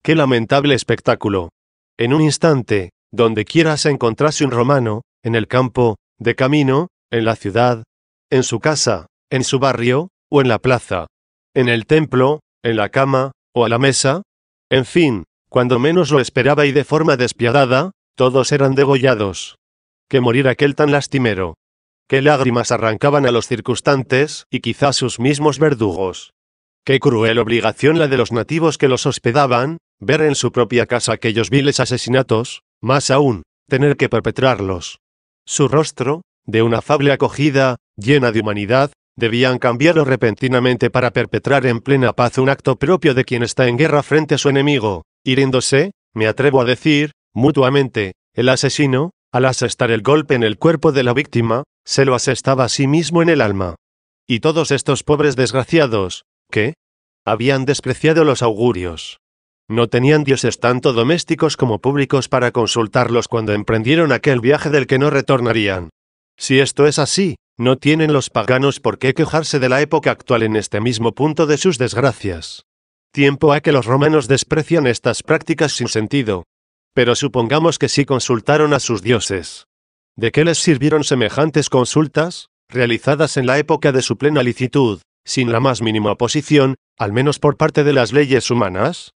¡Qué lamentable espectáculo! En un instante, donde quiera se encontrase un romano, en el campo, de camino, en la ciudad, en su casa, en su barrio, o en la plaza, en el templo, en la cama, o a la mesa, en fin, cuando menos lo esperaba y de forma despiadada, todos eran degollados. ¡Qué morir aquel tan lastimero! ¡Qué lágrimas arrancaban a los circunstantes, y quizás sus mismos verdugos! ¡Qué cruel obligación la de los nativos que los hospedaban, ver en su propia casa aquellos viles asesinatos, más aún, tener que perpetrarlos! Su rostro, de una afable acogida, llena de humanidad, debían cambiarlo repentinamente para perpetrar en plena paz un acto propio de quien está en guerra frente a su enemigo, hiriéndose, me atrevo a decir, mutuamente, el asesino, al asestar el golpe en el cuerpo de la víctima, se lo asestaba a sí mismo en el alma. Y todos estos pobres desgraciados, ¿qué? Habían despreciado los augurios. No tenían dioses tanto domésticos como públicos para consultarlos cuando emprendieron aquel viaje del que no retornarían. Si esto es así, no tienen los paganos por qué quejarse de la época actual en este mismo punto de sus desgracias. Tiempo ha que los romanos desprecian estas prácticas sin sentido. Pero supongamos que sí consultaron a sus dioses. ¿De qué les sirvieron semejantes consultas, realizadas en la época de su plena licitud, sin la más mínima oposición, al menos por parte de las leyes humanas?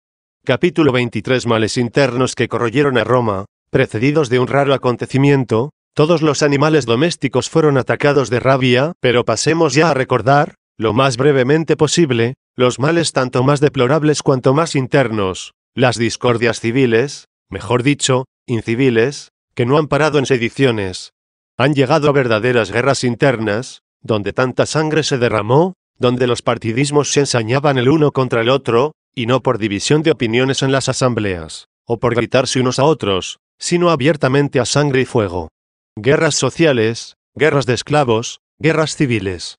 Capítulo 23. Males internos que corroyeron a Roma, precedidos de un raro acontecimiento. Todos los animales domésticos fueron atacados de rabia, pero pasemos ya a recordar, lo más brevemente posible, los males tanto más deplorables cuanto más internos, las discordias civiles, mejor dicho, inciviles, que no han parado en sediciones. Han llegado a verdaderas guerras internas, donde tanta sangre se derramó, donde los partidismos se ensañaban el uno contra el otro, y no por división de opiniones en las asambleas, o por gritarse unos a otros, sino abiertamente a sangre y fuego. Guerras sociales, guerras de esclavos, guerras civiles.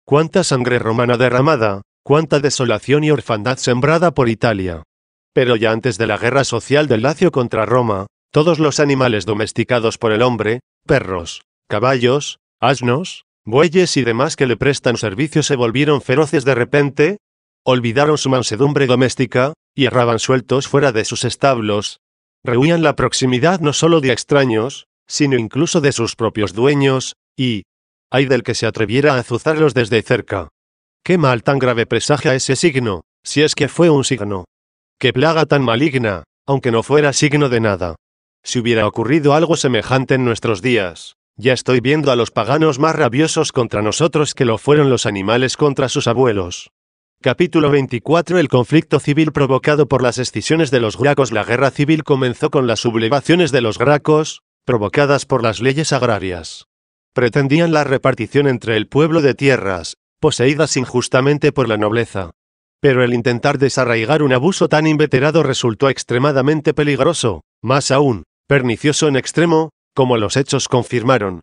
Cuánta sangre romana derramada, cuánta desolación y orfandad sembrada por Italia. Pero ya antes de la guerra social del Lacio contra Roma, todos los animales domesticados por el hombre, perros, caballos, asnos, bueyes y demás que le prestan servicio se volvieron feroces de repente, olvidaron su mansedumbre doméstica, y erraban sueltos fuera de sus establos. Rehuían la proximidad no solo de extraños, sino incluso de sus propios dueños, y ay del que se atreviera a azuzarlos desde cerca. Qué mal tan grave presagia ese signo, si es que fue un signo. Qué plaga tan maligna, aunque no fuera signo de nada. Si hubiera ocurrido algo semejante en nuestros días, ya estoy viendo a los paganos más rabiosos contra nosotros que lo fueron los animales contra sus abuelos. Capítulo 24. El conflicto civil provocado por las escisiones de los gracos. La guerra civil comenzó con las sublevaciones de los gracos, provocadas por las leyes agrarias. Pretendían la repartición entre el pueblo de tierras, poseídas injustamente por la nobleza. Pero el intentar desarraigar un abuso tan inveterado resultó extremadamente peligroso, más aún, pernicioso en extremo, como los hechos confirmaron.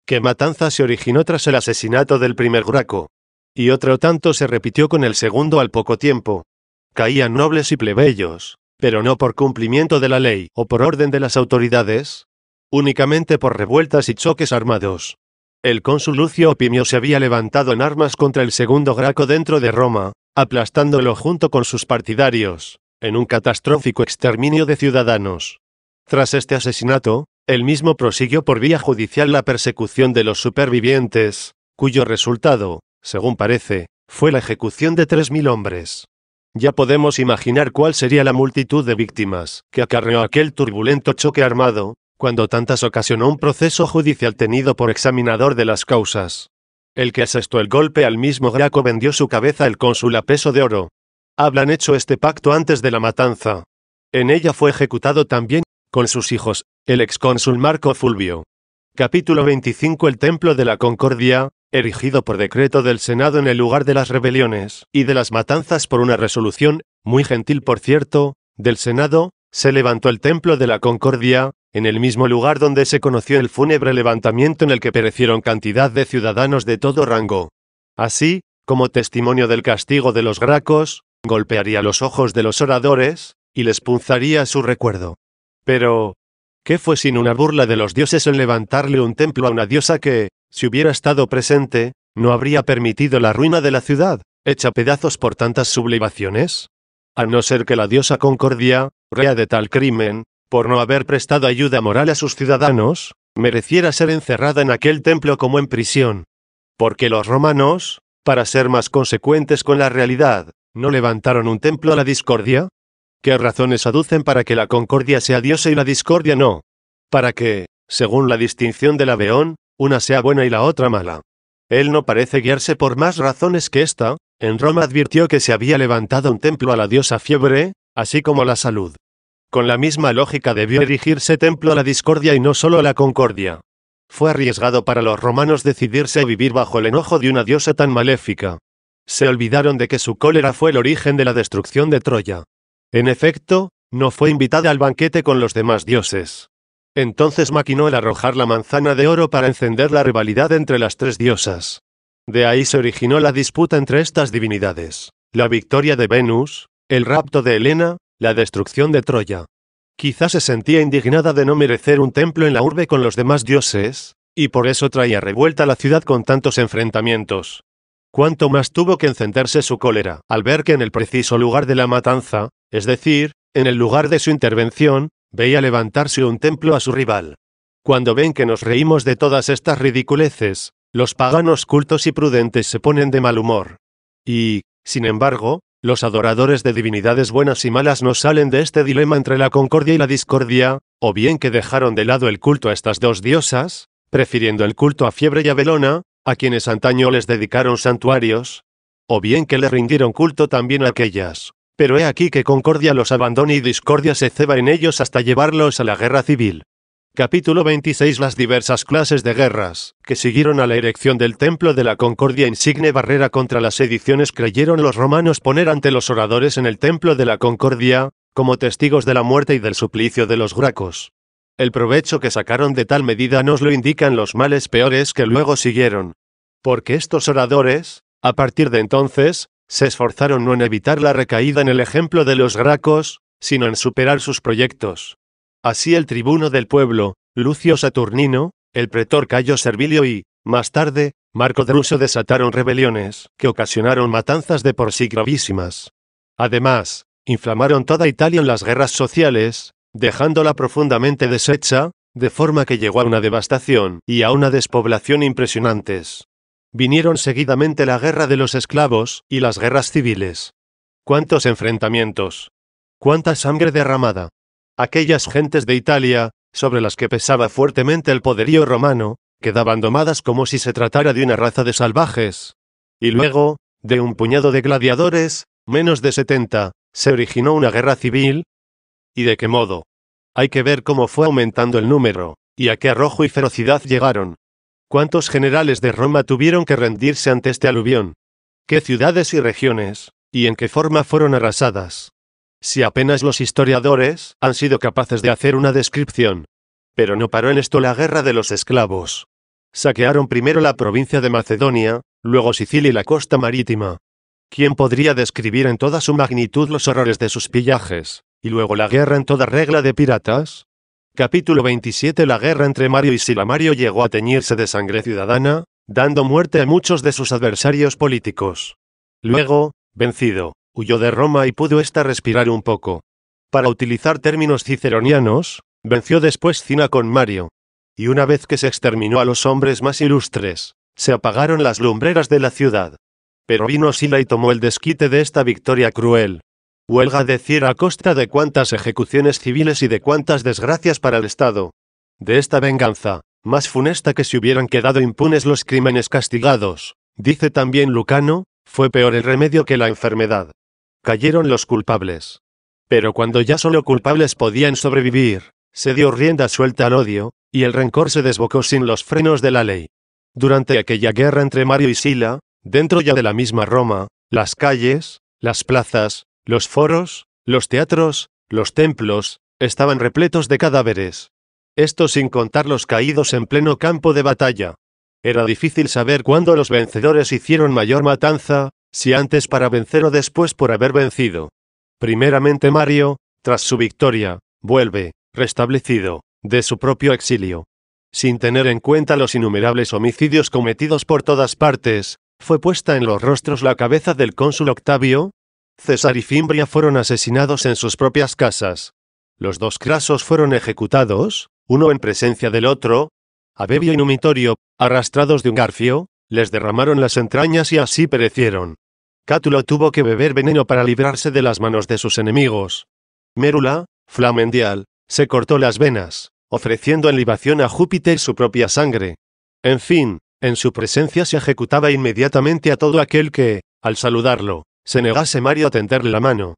Que matanza se originó tras el asesinato del primer graco. Y otro tanto se repitió con el segundo al poco tiempo. Caían nobles y plebeyos, pero no por cumplimiento de la ley o por orden de las autoridades, únicamente por revueltas y choques armados. El cónsul Lucio Opimio se había levantado en armas contra el segundo Graco dentro de Roma, aplastándolo junto con sus partidarios, en un catastrófico exterminio de ciudadanos. Tras este asesinato, él mismo prosiguió por vía judicial la persecución de los supervivientes, cuyo resultado, según parece, fue la ejecución de 3.000 hombres. Ya podemos imaginar cuál sería la multitud de víctimas que acarreó aquel turbulento choque armado, cuando tantas ocasionó un proceso judicial tenido por examinador de las causas. El que asestó el golpe al mismo Graco vendió su cabeza al cónsul a peso de oro. Hablan hecho este pacto antes de la matanza. En ella fue ejecutado también, con sus hijos, el excónsul Marco Fulvio. Capítulo 25. El Templo de la Concordia, erigido por decreto del Senado en el lugar de las rebeliones y de las matanzas por una resolución, muy gentil por cierto, del Senado, se levantó el Templo de la Concordia, en el mismo lugar donde se conoció el fúnebre levantamiento en el que perecieron cantidad de ciudadanos de todo rango. Así, como testimonio del castigo de los gracos, golpearía los ojos de los oradores, y les punzaría su recuerdo. Pero, ¿qué fue sino una burla de los dioses en levantarle un templo a una diosa que, si hubiera estado presente, no habría permitido la ruina de la ciudad, hecha pedazos por tantas sublevaciones? A no ser que la diosa Concordia, rea de tal crimen, por no haber prestado ayuda moral a sus ciudadanos, mereciera ser encerrada en aquel templo como en prisión. Porque los romanos, para ser más consecuentes con la realidad, ¿no levantaron un templo a la discordia? ¿Qué razones aducen para que la concordia sea diosa y la discordia no? Para que, según la distinción de la Beón, una sea buena y la otra mala. Él no parece guiarse por más razones que esta. En Roma advirtió que se había levantado un templo a la diosa Fiebre, así como la Salud. Con la misma lógica debió erigirse templo a la discordia y no solo a la concordia. Fue arriesgado para los romanos decidirse a vivir bajo el enojo de una diosa tan maléfica. Se olvidaron de que su cólera fue el origen de la destrucción de Troya. En efecto, no fue invitada al banquete con los demás dioses. Entonces maquinó el arrojar la manzana de oro para encender la rivalidad entre las tres diosas. De ahí se originó la disputa entre estas divinidades, la victoria de Venus, el rapto de Helena, la destrucción de Troya. Quizás se sentía indignada de no merecer un templo en la urbe con los demás dioses, y por eso traía revuelta la ciudad con tantos enfrentamientos. Cuánto más tuvo que encenderse su cólera al ver que en el preciso lugar de la matanza, es decir, en el lugar de su intervención, veía levantarse un templo a su rival. Cuando ven que nos reímos de todas estas ridiculeces, los paganos cultos y prudentes se ponen de mal humor. Y, sin embargo, los adoradores de divinidades buenas y malas no salen de este dilema entre la concordia y la discordia, o bien que dejaron de lado el culto a estas dos diosas, prefiriendo el culto a Fiebre y a Belona, a quienes antaño les dedicaron santuarios, o bien que le rindieron culto también a aquellas. Pero he aquí que concordia los abandona y discordia se ceba en ellos hasta llevarlos a la guerra civil. Capítulo 26. Las diversas clases de guerras que siguieron a la erección del templo de la concordia insigne barrera contra las sediciones creyeron los romanos poner ante los oradores en el templo de la concordia, como testigos de la muerte y del suplicio de los gracos. El provecho que sacaron de tal medida nos lo indican los males peores que luego siguieron. Porque estos oradores, a partir de entonces, se esforzaron no en evitar la recaída en el ejemplo de los gracos, sino en superar sus proyectos. Así el tribuno del pueblo, Lucio Saturnino, el pretor Cayo Servilio y, más tarde, Marco Druso desataron rebeliones que ocasionaron matanzas de por sí gravísimas. Además, inflamaron toda Italia en las guerras sociales, dejándola profundamente deshecha, de forma que llegó a una devastación y a una despoblación impresionantes. Vinieron seguidamente la guerra de los esclavos y las guerras civiles. ¿Cuántos enfrentamientos? ¿Cuánta sangre derramada? Aquellas gentes de Italia, sobre las que pesaba fuertemente el poderío romano, quedaban domadas como si se tratara de una raza de salvajes. Y luego, de un puñado de gladiadores, menos de 70, se originó una guerra civil. ¿Y de qué modo? Hay que ver cómo fue aumentando el número, y a qué arrojo y ferocidad llegaron. ¿Cuántos generales de Roma tuvieron que rendirse ante este aluvión? ¿Qué ciudades y regiones, y en qué forma fueron arrasadas? Si apenas los historiadores han sido capaces de hacer una descripción. Pero no paró en esto la guerra de los esclavos. Saquearon primero la provincia de Macedonia, luego Sicilia y la costa marítima. ¿Quién podría describir en toda su magnitud los horrores de sus pillajes, y luego la guerra en toda regla de piratas? Capítulo 27. La guerra entre Mario y Sila. Mario llegó a teñirse de sangre ciudadana, dando muerte a muchos de sus adversarios políticos. Luego, vencido, huyó de Roma y pudo ésta respirar un poco. Para utilizar términos ciceronianos, venció después Cina con Mario. Y una vez que se exterminó a los hombres más ilustres, se apagaron las lumbreras de la ciudad. Pero vino Sila y tomó el desquite de esta victoria cruel. Huelga decir a costa de cuántas ejecuciones civiles y de cuántas desgracias para el Estado. De esta venganza, más funesta que si hubieran quedado impunes los crímenes castigados, dice también Lucano, fue peor el remedio que la enfermedad. Cayeron los culpables. Pero cuando ya solo culpables podían sobrevivir, se dio rienda suelta al odio, y el rencor se desbocó sin los frenos de la ley. Durante aquella guerra entre Mario y Sila, dentro ya de la misma Roma, las calles, las plazas, los foros, los teatros, los templos, estaban repletos de cadáveres. Esto sin contar los caídos en pleno campo de batalla. Era difícil saber cuándo los vencedores hicieron mayor matanza, si antes para vencer o después por haber vencido. Primeramente Mario, tras su victoria, vuelve, restablecido, de su propio exilio. Sin tener en cuenta los innumerables homicidios cometidos por todas partes, fue puesta en los rostros la cabeza del cónsul Octavio. César y Fimbria fueron asesinados en sus propias casas. Los dos Crasos fueron ejecutados, uno en presencia del otro. A Bebio y Numitorio, arrastrados de un garfio, les derramaron las entrañas y así perecieron. Cátulo tuvo que beber veneno para librarse de las manos de sus enemigos. Mérula, Flamendial, se cortó las venas, ofreciendo en libación a Júpiter su propia sangre. En fin, en su presencia se ejecutaba inmediatamente a todo aquel que, al saludarlo, se negase Mario a tenderle la mano.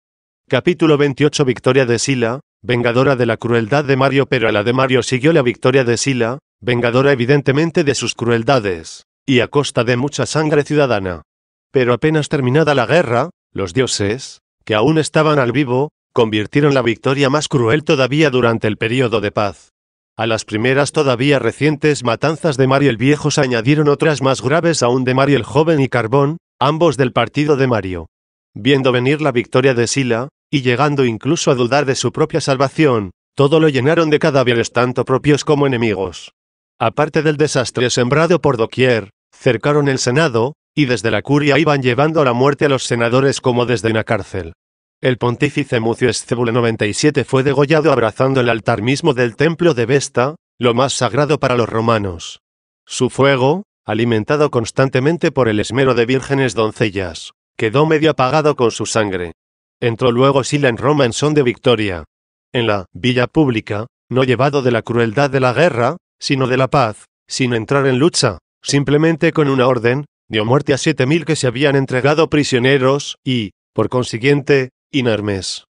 Capítulo 28. Victoria de Sila, vengadora de la crueldad de Mario. Pero a la de Mario siguió la victoria de Sila, vengadora evidentemente de sus crueldades, y a costa de mucha sangre ciudadana. Pero apenas terminada la guerra, los dioses, que aún estaban al vivo, convirtieron la victoria más cruel todavía durante el período de paz. A las primeras todavía recientes matanzas de Mario el Viejo se añadieron otras más graves aún de Mario el Joven y Carbón, ambos del partido de Mario. Viendo venir la victoria de Sila, y llegando incluso a dudar de su propia salvación, todo lo llenaron de cadáveres tanto propios como enemigos. Aparte del desastre sembrado por doquier, cercaron el Senado, y desde la curia iban llevando a la muerte a los senadores como desde una cárcel. El pontífice Mucio Escébula 97 fue degollado abrazando el altar mismo del templo de Vesta, lo más sagrado para los romanos. Su fuego, alimentado constantemente por el esmero de vírgenes doncellas, quedó medio apagado con su sangre. Entró luego Sila en Roma en son de victoria. En la villa pública, no llevado de la crueldad de la guerra, sino de la paz, sin entrar en lucha, simplemente con una orden, dio muerte a 7000 que se habían entregado prisioneros, y, por consiguiente, inermes.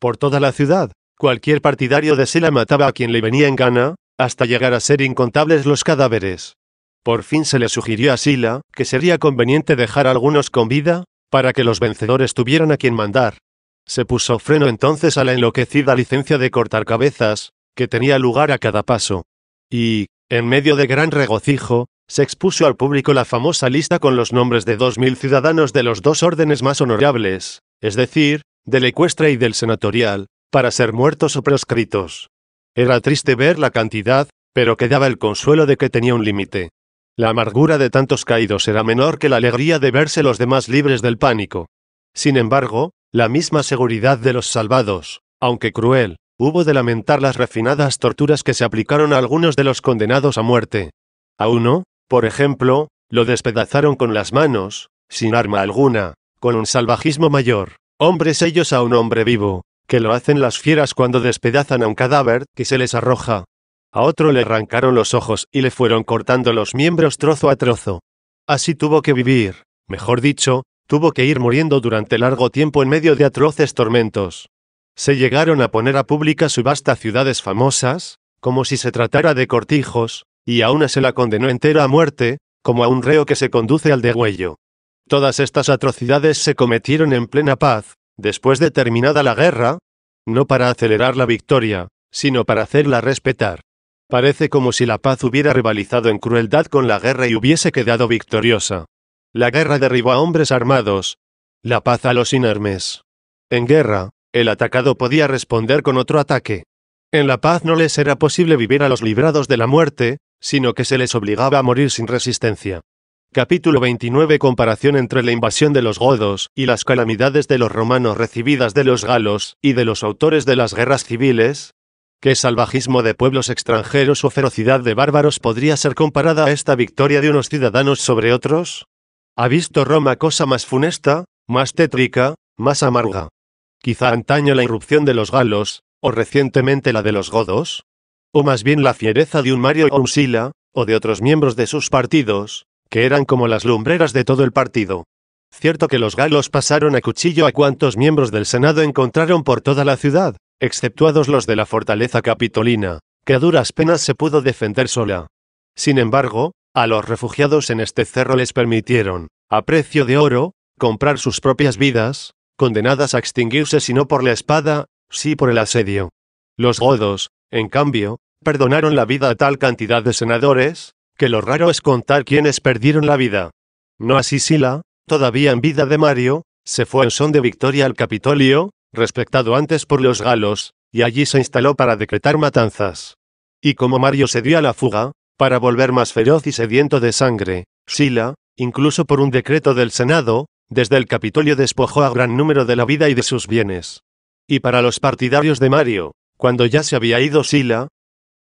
Por toda la ciudad, cualquier partidario de Sila mataba a quien le venía en gana, hasta llegar a ser incontables los cadáveres. Por fin se le sugirió a Sila que sería conveniente dejar a algunos con vida, para que los vencedores tuvieran a quien mandar. Se puso freno entonces a la enloquecida licencia de cortar cabezas, que tenía lugar a cada paso. Y, en medio de gran regocijo, se expuso al público la famosa lista con los nombres de 2000 ciudadanos de los dos órdenes más honorables, es decir, del ecuestre y del senatorial, para ser muertos o proscritos. Era triste ver la cantidad, pero quedaba el consuelo de que tenía un límite. La amargura de tantos caídos era menor que la alegría de verse los demás libres del pánico. Sin embargo, la misma seguridad de los salvados, aunque cruel, hubo de lamentar las refinadas torturas que se aplicaron a algunos de los condenados a muerte. A uno, por ejemplo, lo despedazaron con las manos, sin arma alguna, con un salvajismo mayor, hombres ellos a un hombre vivo, que lo hacen las fieras cuando despedazan a un cadáver que se les arroja. A otro le arrancaron los ojos y le fueron cortando los miembros trozo a trozo. Así tuvo que vivir, mejor dicho, tuvo que ir muriendo durante largo tiempo en medio de atroces tormentos. Se llegaron a poner a pública subasta ciudades famosas, como si se tratara de cortijos, y a una se la condenó entera a muerte, como a un reo que se conduce al degüello. Todas estas atrocidades se cometieron en plena paz, después de terminada la guerra, no para acelerar la victoria, sino para hacerla respetar. Parece como si la paz hubiera rivalizado en crueldad con la guerra y hubiese quedado victoriosa. La guerra derribó a hombres armados, la paz a los inermes. En guerra, el atacado podía responder con otro ataque. En la paz no les era posible vivir a los librados de la muerte, sino que se les obligaba a morir sin resistencia. Capítulo 29. Comparación entre la invasión de los godos y las calamidades de los romanos recibidas de los galos y de los autores de las guerras civiles. ¿Qué salvajismo de pueblos extranjeros o ferocidad de bárbaros podría ser comparada a esta victoria de unos ciudadanos sobre otros? ¿Ha visto Roma cosa más funesta, más tétrica, más amarga? Quizá antaño la irrupción de los galos, o recientemente la de los godos, o más bien la fiereza de un Mario o un Sila, o de otros miembros de sus partidos, que eran como las lumbreras de todo el partido. Cierto que los galos pasaron a cuchillo a cuantos miembros del Senado encontraron por toda la ciudad, exceptuados los de la fortaleza capitolina, que a duras penas se pudo defender sola. Sin embargo, a los refugiados en este cerro les permitieron, a precio de oro, comprar sus propias vidas, condenadas a extinguirse si no por la espada, sí por el asedio. Los godos, en cambio, perdonaron la vida a tal cantidad de senadores, que lo raro es contar quiénes perdieron la vida. No así Sila, todavía en vida de Mario, se fue en son de victoria al Capitolio, respetado antes por los galos, y allí se instaló para decretar matanzas. Y como Mario se dio a la fuga, para volver más feroz y sediento de sangre, Sila, incluso por un decreto del Senado, desde el Capitolio despojó a gran número de la vida y de sus bienes. Y para los partidarios de Mario, cuando ya se había ido Sila,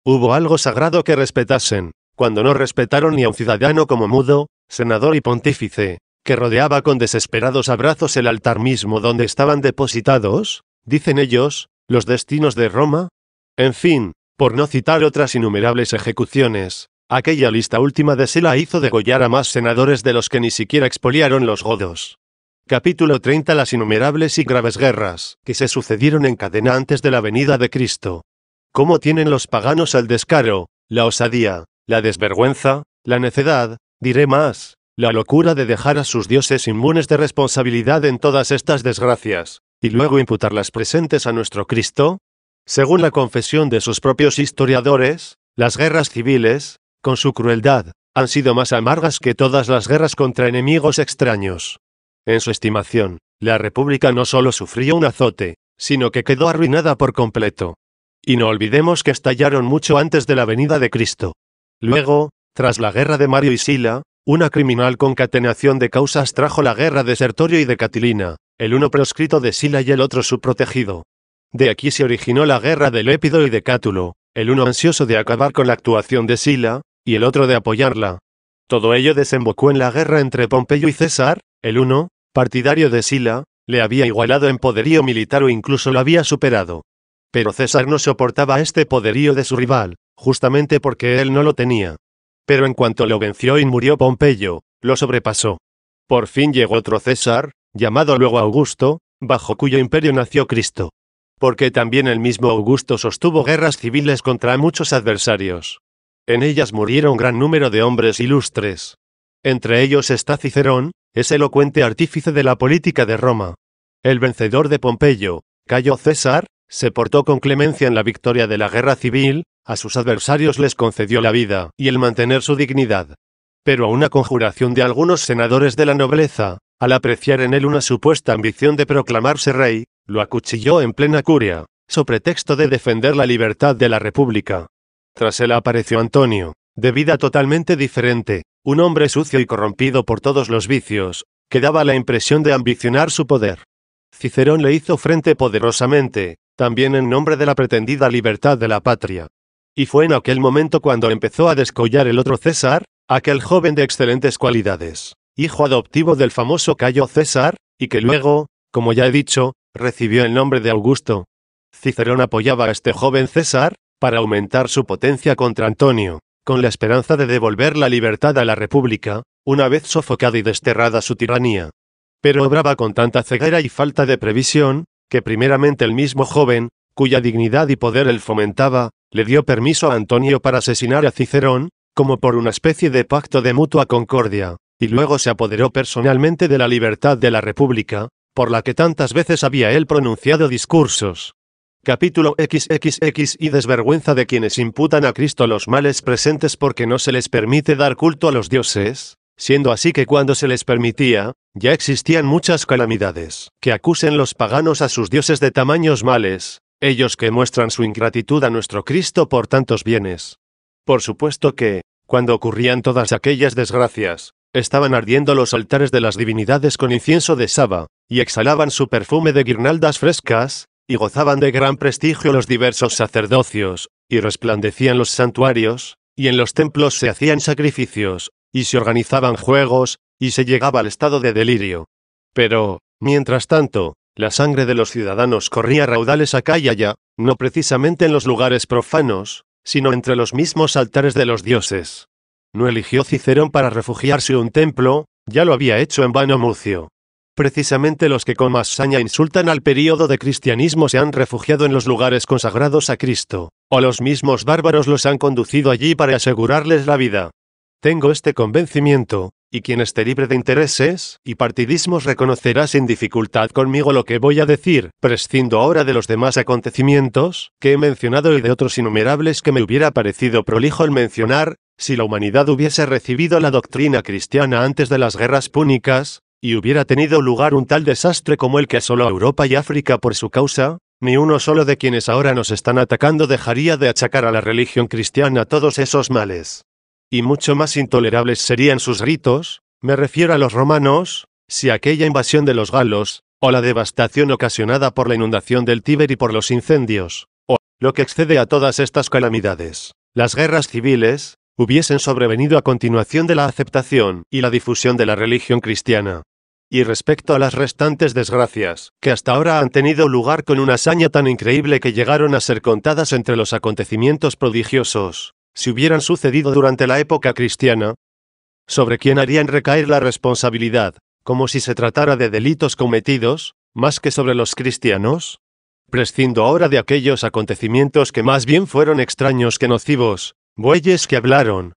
hubo algo sagrado que respetasen, cuando no respetaron ni a un ciudadano como Mudo, senador y pontífice, que rodeaba con desesperados abrazos el altar mismo donde estaban depositados, dicen ellos, los destinos de Roma. En fin, por no citar otras innumerables ejecuciones, aquella lista última de Sila hizo degollar a más senadores de los que ni siquiera expoliaron los godos. Capítulo 30. Las innumerables y graves guerras que se sucedieron en cadena antes de la venida de Cristo. ¿Cómo tienen los paganos el descaro, la osadía, la desvergüenza, la necedad, diré más, la locura de dejar a sus dioses inmunes de responsabilidad en todas estas desgracias, y luego imputar las presentes a nuestro Cristo? Según la confesión de sus propios historiadores, las guerras civiles, con su crueldad, han sido más amargas que todas las guerras contra enemigos extraños. En su estimación, la República no solo sufrió un azote, sino que quedó arruinada por completo. Y no olvidemos que estallaron mucho antes de la venida de Cristo. Luego, tras la guerra de Mario y Sila, una criminal concatenación de causas trajo la guerra de Sertorio y de Catilina, el uno proscrito de Sila y el otro su protegido. De aquí se originó la guerra de Lépido y de Cátulo, el uno ansioso de acabar con la actuación de Sila, y el otro de apoyarla. Todo ello desembocó en la guerra entre Pompeyo y César. El uno, partidario de Sila, le había igualado en poderío militar o incluso lo había superado. Pero César no soportaba este poderío de su rival, justamente porque él no lo tenía. Pero en cuanto lo venció y murió Pompeyo, lo sobrepasó. Por fin llegó otro César, llamado luego Augusto, bajo cuyo imperio nació Cristo. Porque también el mismo Augusto sostuvo guerras civiles contra muchos adversarios. En ellas murieron gran número de hombres ilustres. Entre ellos está Cicerón, ese elocuente artífice de la política de Roma. El vencedor de Pompeyo, Cayo César, se portó con clemencia en la victoria de la guerra civil, a sus adversarios les concedió la vida y el mantener su dignidad. Pero a una conjuración de algunos senadores de la nobleza, al apreciar en él una supuesta ambición de proclamarse rey, lo acuchilló en plena curia, so pretexto de defender la libertad de la República. Tras él apareció Antonio, de vida totalmente diferente, un hombre sucio y corrompido por todos los vicios, que daba la impresión de ambicionar su poder. Cicerón le hizo frente poderosamente, también en nombre de la pretendida libertad de la patria. Y fue en aquel momento cuando empezó a descollar el otro César, aquel joven de excelentes cualidades, hijo adoptivo del famoso Cayo César, y que luego, como ya he dicho, recibió el nombre de Augusto. Cicerón apoyaba a este joven César, para aumentar su potencia contra Antonio, con la esperanza de devolver la libertad a la República, una vez sofocada y desterrada su tiranía. Pero obraba con tanta ceguera y falta de previsión, que primeramente el mismo joven, cuya dignidad y poder él fomentaba, le dio permiso a Antonio para asesinar a Cicerón, como por una especie de pacto de mutua concordia, y luego se apoderó personalmente de la libertad de la República, por la que tantas veces había él pronunciado discursos. Capítulo XXX. Y desvergüenza de quienes imputan a Cristo los males presentes porque no se les permite dar culto a los dioses, siendo así que cuando se les permitía, ya existían muchas calamidades. Que acusen los paganos a sus dioses de tamaños males, ellos que muestran su ingratitud a nuestro Cristo por tantos bienes. Por supuesto que, cuando ocurrían todas aquellas desgracias, estaban ardiendo los altares de las divinidades con incienso de Saba, y exhalaban su perfume de guirnaldas frescas, y gozaban de gran prestigio los diversos sacerdocios, y resplandecían los santuarios, y en los templos se hacían sacrificios, y se organizaban juegos, y se llegaba al estado de delirio. Pero, mientras tanto, la sangre de los ciudadanos corría raudales acá y allá, no precisamente en los lugares profanos, sino entre los mismos altares de los dioses. No eligió Cicerón para refugiarse en un templo, ya lo había hecho en vano Mucio. Precisamente los que con más saña insultan al período de cristianismo se han refugiado en los lugares consagrados a Cristo, o los mismos bárbaros los han conducido allí para asegurarles la vida. Tengo este convencimiento, y quien esté libre de intereses y partidismos reconocerá sin dificultad conmigo lo que voy a decir, prescindo ahora de los demás acontecimientos que he mencionado y de otros innumerables que me hubiera parecido prolijo el mencionar, si la humanidad hubiese recibido la doctrina cristiana antes de las guerras púnicas, y hubiera tenido lugar un tal desastre como el que asoló a Europa y África por su causa, ni uno solo de quienes ahora nos están atacando dejaría de achacar a la religión cristiana todos esos males. Y mucho más intolerables serían sus ritos, me refiero a los romanos, si aquella invasión de los galos, o la devastación ocasionada por la inundación del Tíber y por los incendios, o, lo que excede a todas estas calamidades, las guerras civiles, hubiesen sobrevenido a continuación de la aceptación y la difusión de la religión cristiana. Y respecto a las restantes desgracias, que hasta ahora han tenido lugar con una hazaña tan increíble que llegaron a ser contadas entre los acontecimientos prodigiosos, si hubieran sucedido durante la época cristiana, ¿sobre quién harían recaer la responsabilidad, como si se tratara de delitos cometidos, más que sobre los cristianos? Prescindo ahora de aquellos acontecimientos que más bien fueron extraños que nocivos, bueyes que hablaron,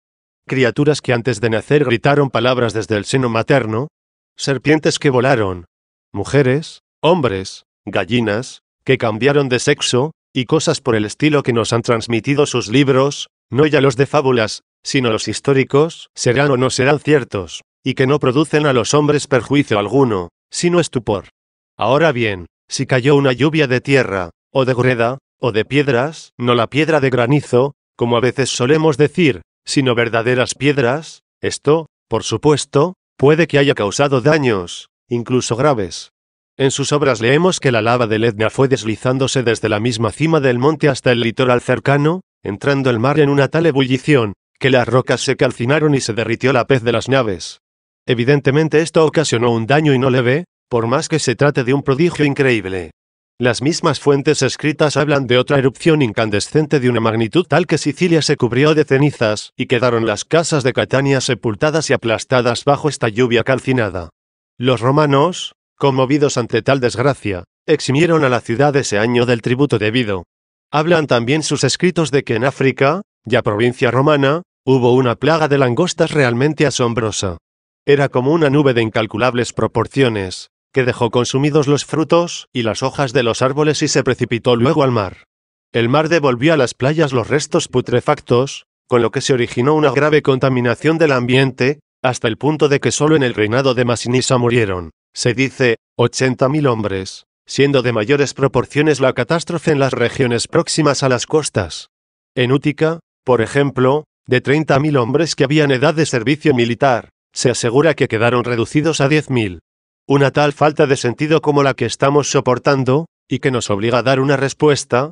criaturas que antes de nacer gritaron palabras desde el seno materno, serpientes que volaron, mujeres, hombres, gallinas, que cambiaron de sexo, y cosas por el estilo que nos han transmitido sus libros, no ya los de fábulas, sino los históricos, serán o no serán ciertos, y que no producen a los hombres perjuicio alguno, sino estupor. Ahora bien, si cayó una lluvia de tierra, o de greda, o de piedras, no la piedra de granizo, como a veces solemos decir, sino verdaderas piedras, esto, por supuesto, puede que haya causado daños, incluso graves. En sus obras leemos que la lava del Etna fue deslizándose desde la misma cima del monte hasta el litoral cercano, entrando el mar en una tal ebullición, que las rocas se calcinaron y se derritió la pez de las naves. Evidentemente esto ocasionó un daño y no leve, por más que se trate de un prodigio increíble. Las mismas fuentes escritas hablan de otra erupción incandescente de una magnitud tal que Sicilia se cubrió de cenizas, y quedaron las casas de Catania sepultadas y aplastadas bajo esta lluvia calcinada. Los romanos, conmovidos ante tal desgracia, eximieron a la ciudad ese año del tributo debido. Hablan también sus escritos de que en África, ya provincia romana, hubo una plaga de langostas realmente asombrosa. Era como una nube de incalculables proporciones, que dejó consumidos los frutos y las hojas de los árboles y se precipitó luego al mar. El mar devolvió a las playas los restos putrefactos, con lo que se originó una grave contaminación del ambiente, hasta el punto de que solo en el reinado de Masinisa murieron, se dice, 80.000 hombres, siendo de mayores proporciones la catástrofe en las regiones próximas a las costas. En Útica, por ejemplo, de 30.000 hombres que habían edad de servicio militar, se asegura que quedaron reducidos a 10.000. Una tal falta de sentido como la que estamos soportando, y que nos obliga a dar una respuesta.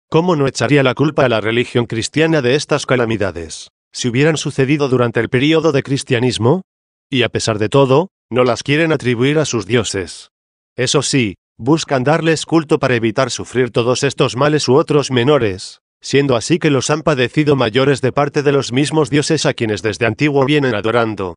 ¿Cómo no echaría la culpa a la religión cristiana de estas calamidades, si hubieran sucedido durante el período de cristianismo? Y a pesar de todo, no las quieren atribuir a sus dioses. Eso sí, buscan darles culto para evitar sufrir todos estos males u otros menores, siendo así que los han padecido mayores de parte de los mismos dioses a quienes desde antiguo vienen adorando.